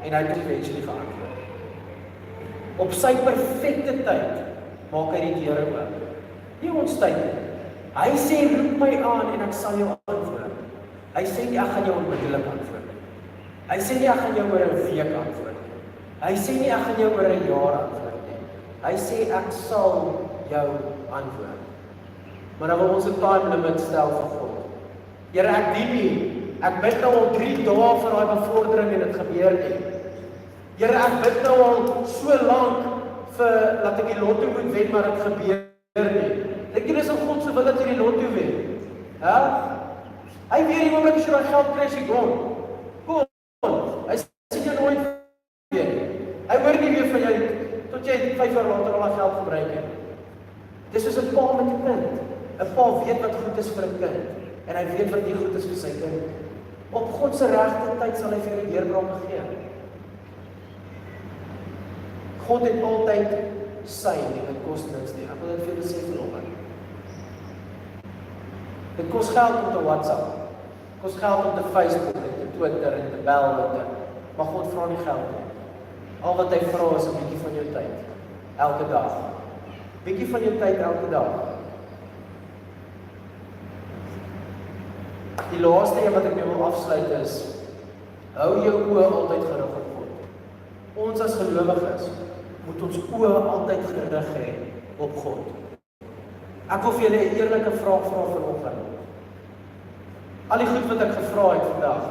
en hy het eventually geantwoord. Op sy perfekte tyd maak hy die deure oop. Nie ons tyd nie. Hy sê roep my aan en ek sal jou antwoord. Hy sê nie ek gaan jou onmiddellik antwoord. Hy sê nie ek gaan jou oor 'n week antwoord. Hy sê nie ek gaan jou oor 'n jaar antwoord nie. Hy sê ek sal jou antwoord. Maar dan wil ons 'n time limit stel vir God. Here, ek dien nie. Ek bid nou al 3 dae vir daai bevordering en dit gebeur nie. Here, ek bid nou al so lank vir dat ek die lotto moet wen, maar dit gebeur nie. Dink jy dis 'n God se wil dat jy die lotto wen? Hy weet die oomblik as jy daai geld kry, jy gaan. Kom. Hy sien jou nooit weer. Hy hoor nie weer van jou tot jy 5 jaar later al daai geld gebruik het. Dis soos 'n pa met 'n kind. 'n Pa weet wat goed is vir 'n kind en hy weet wat nie goed is vir sy kind. Op God se regte tyd sal hy vir jou die deurbraak gee. God het altyd sy en dit kos niks nie. Ek wil dit vir julle sê vanoggend. Dit kos geld om te WhatsApp. Dit kos geld om te Facebook en te Twitter en te bel en te, maar God vra nie geld nie. Al wat hy vra is 'n bietjie van jou tyd elke dag. Bietjie van jou tyd elke dag. Die laaste een wat ek wil afsluit is, hou jou oë altyd gerig op God. Ons as gelowiges moet ons oë altyd gerig hê op God. Ek wil vir julle 'n eerlike vraag vra vanoggend. Al die goed wat ek gevra het vandag,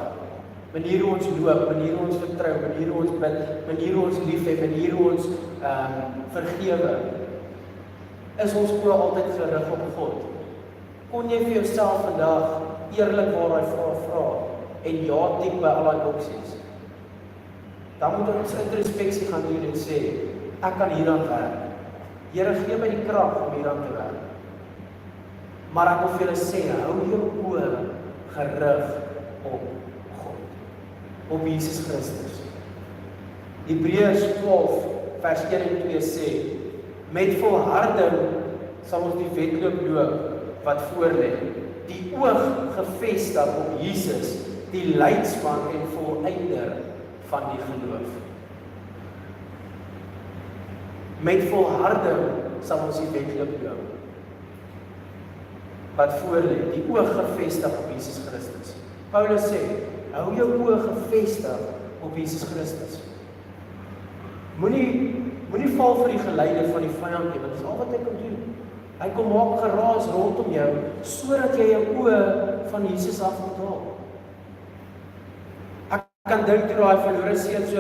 manier hoe ons loop, manier hoe ons vertrou, manier hoe ons bid, manier hoe ons lief het, manier hoe ons vergewe, is ons oë altyd gerig op God. Kon jy vir jouself vandag eerlikwaar daai vraag vra en ja tik by al die boksies. Dan moet ons introspeksie gaan doen en sê, ek kan hieraan werk. Here, gee my die krag om hieraan te werk. Maar ek wil vir julle sê, hou jou oë gerig op God, op Jesus Christus. Hebreërs 12 vers 1 en 2 sê, met volharding sal ons die wedloop loop wat voorlê, die oog gefestig op Jesus, die leidsman en volëinder van die geloof. Met volharding sal ons die wedloop loop wat voorlê, die oog gefestig op Jesus Christus. Paulus sê, hou jou oog gefestig op Jesus Christus. Moenie val vir die geleide van die vyand nie, want dit is al wat hy kan doen. Hy kom maak geraas rondom jou, sodat jy jou oë van Jesus af moet haal. Ek kan dink toe daai verlore seun so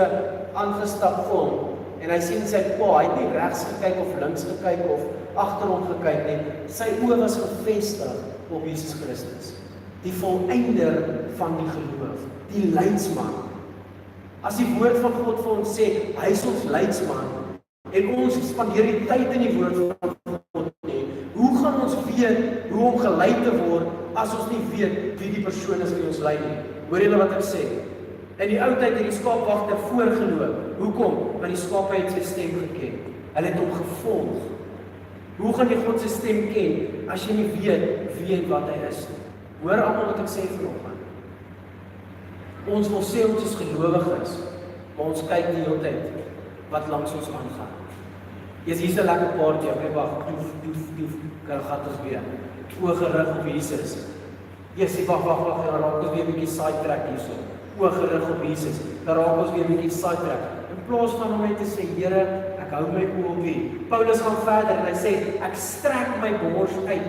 aangestap kom, en hy sien sy pa, hy het nie regs gekyk of links gekyk of agterom gekyk nie. Sy oë was gefestig op Jesus Christus, die volëinder van die geloof, die leidsman. As die woord van God vir ons sê, hy is ons leidsman, en ons spandeer die tyd in die woord van God nie, hoe gaan ons weet hoe om gelei te word, as ons nie weet wie die persoon is wie ons lei nie? Hoor julle wat ek sê? In die ou tyd het die skaapwagter voorgeloop. Hoekom? Want die skape het sy stem geken. Hulle het hom gevolg. Hoe gaan jy God se stem ken, as jy nie weet wie en wat hy is nie? Hoor almal wat ek sê vanoggend. Ons wil sê ons is gelowiges, maar ons kyk die hele tyd wat langs ons aangaan. Hier's 'n lekker paartjie, okay, wag, kan gaan ons weer. Oë gerig op Jesus. Wag, dan raak ons weer 'n bietjie sidetrack hierso. Oë gerig op Jesus. Dan raak ons weer 'n bietjie sidetrack. In plaas van om net te sê, Here, ek hou my oë op U. Paulus gaan verder en hy sê, ek strek my bors uit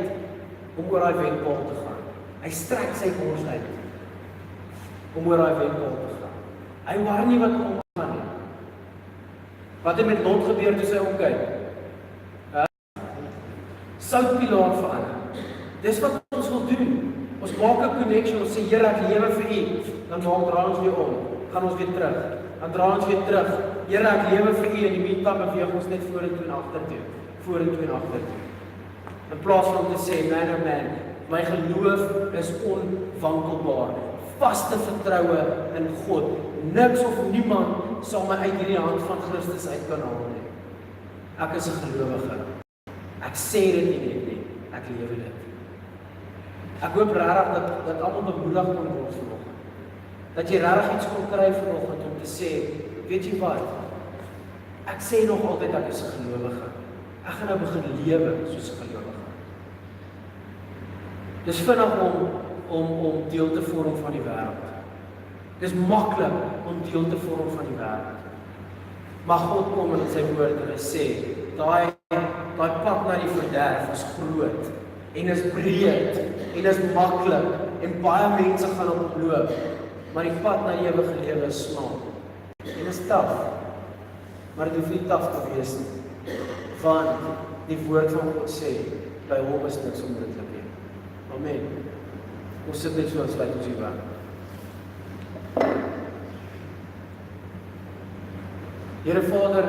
om oor daai wenpaal te gaan. Hy strek sy bors uit om oor daai wenpaal te gaan. Hy hoor nie wat omgaan nie. Wat het met Lot gebeur toe sy omkyk? Soutpilaar verander. Dis wat ons wil doen. Ons maak 'n connection, ons sê, Here, ek lewe vir U. Dan draai ons weer om. Gaan ons weer terug. Dan draai ons weer terug. Here, ek lewe vir U, en die meantime beweeg ons net vorentoe en agtertoe. Vorentoe en agtertoe. In plaas van om te sê, man, my geloof is onwankelbaar. Vaste vertroue in God. Niks of niemand sal my uit hierdie hand van Christus uit kan haal nie. Ek is 'n gelowige. Ek sê dit nie net nie, ek lewe dit. Ek hoop regtig dat almal bemoedig kon word vanoggend. Dat jy regtig iets kon kry vanoggend om te sê, weet jy wat? Ek sê nog altyd ek is 'n gelowige. Ek gaan nou begin lewe soos 'n gelowige. Dis vinnig om deel te vorm van die wêreld. Dis maklik om deel te vorm van die wêreld. Maar God kom in sy woord en hy sê, daai pad na die verderf is groot en is breed en is maklik en baie mense gaan op loop, maar die pad na die ewige lewe is smal en is taaf, maar dit hoef nie taaf te wees nie, want die woord van God sê, by hom is niks onmoontlik nie. Amen. Ons sit net so en sluit ons hier aan. Here Vader,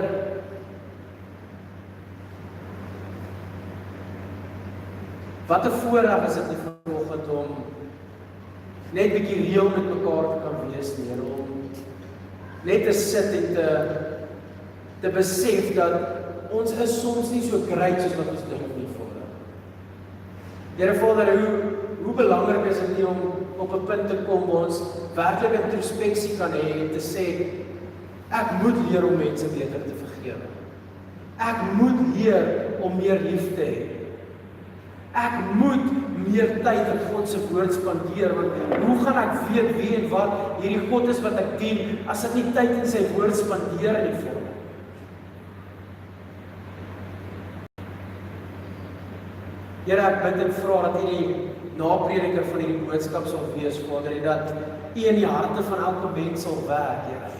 wat 'n voorreg is dit nie vanoggend om net bietjie reël met mekaar te kan wees, Here, om net te sit en te besef dat ons is soms nie so great soos wat ons dink nie, Vader. Here Vader, hoe belangrik is dit nie om op 'n punt te kom waar ons werklik introspeksie kan hê en te sê, ek moet leer om mense beter te vergewe. Ek moet leer om meer lief te hê. Ek moet meer tyd in God se woord spandeer, want hoe gaan ek weet wie en wat hierdie God is wat ek dien, as ek nie tyd in sy woord spandeer in die Vader? Here, ek bid en vra dat U die naprediker van hierdie boodskap sal wees, Vader, en dat U in die harte van elke mens sal werk, Here.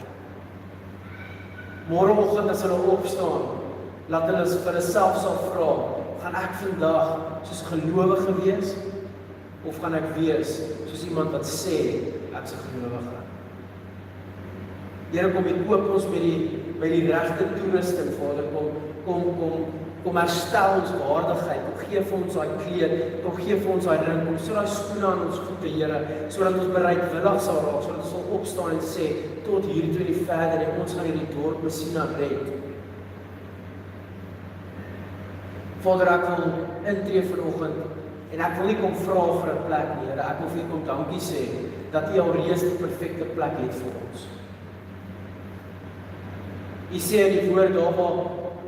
Môreoggend as hulle opstaan, laat hulle vir hulself sal vra, gaan ek vandag soos gelowige wees, of gaan ek wees soos iemand wat sê, ek is 'n gelowige. Here, kom en koop ons met die regte toerusting, Vader, kom herstel ons waardigheid, kom gee vir ons daai kleed, kom gee vir ons daai ring, kom so daai skoene aan ons voete, Here, sodat ons bereidwillig sal raak, sodat ons sal opstaan en sê, tot hier toe nie verder, en ons gaan hierdie dorp Messina red. Vader, ek wil intree vanoggend, en ek wil nie kom vra vir 'n plek nie, Here, ek wil vir U kom dankie sê, dat U alreeds die perfekte plek het vir ons. U sê in die woord, daar waar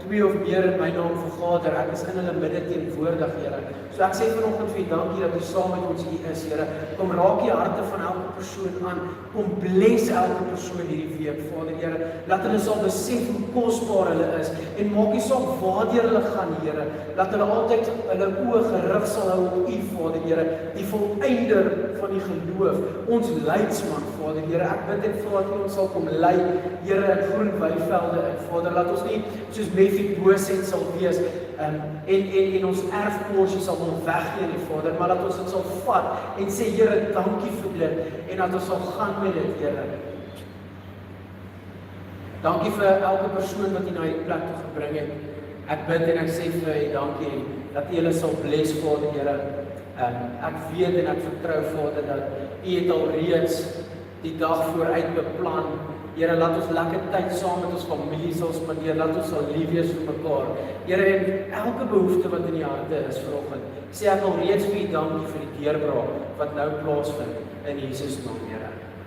2 of meer in my naam vergader, ek is in hulle midde teenwoordig, Here. So ek sê vanoggend vir U dankie dat U saam met ons hier is, Here. Kom raak die harte van elke persoon aan, kom bless elke persoon hierdie week, Vader, Here. Laat hulle sal besef hoe kosbaar hulle is, en maak nie saak waardeur hulle gaan, Here. Laat hulle altyd hulle oë gerig sal hou op U, Vader, Here, die volëinder van die geloof, ons leidsman, Vader, Here. Ek bid en vra dat U ons sal kom lei, Here, in groen weivelde, Vader, laat ons nie soos Mephibosheth sal wees, en ons erfporsie sal ons weggee nie, Vader, maar dat ons dit sal vat, en sê, Here, dankie vir dit, en dat ons sal gaan met dit, Here. Dankie vir elke persoon wat U na hierdie plek toe gebring het. Ek bid en ek sê vir U, dankie, dat U hulle sal bless, Vader, Here. Ek weet en ek vertrou, Vader, dat U het alreeds die dag vooruit beplan. Here, laat ons lekker tyd saam met ons familie sal spandeer, laat ons sal lief wees vir mekaar. Here, en elke behoefte wat in die harte is vanoggend, sê ek alreeds vir U dankie vir die deurbraak wat nou plaasvind in Jesus naam, Here.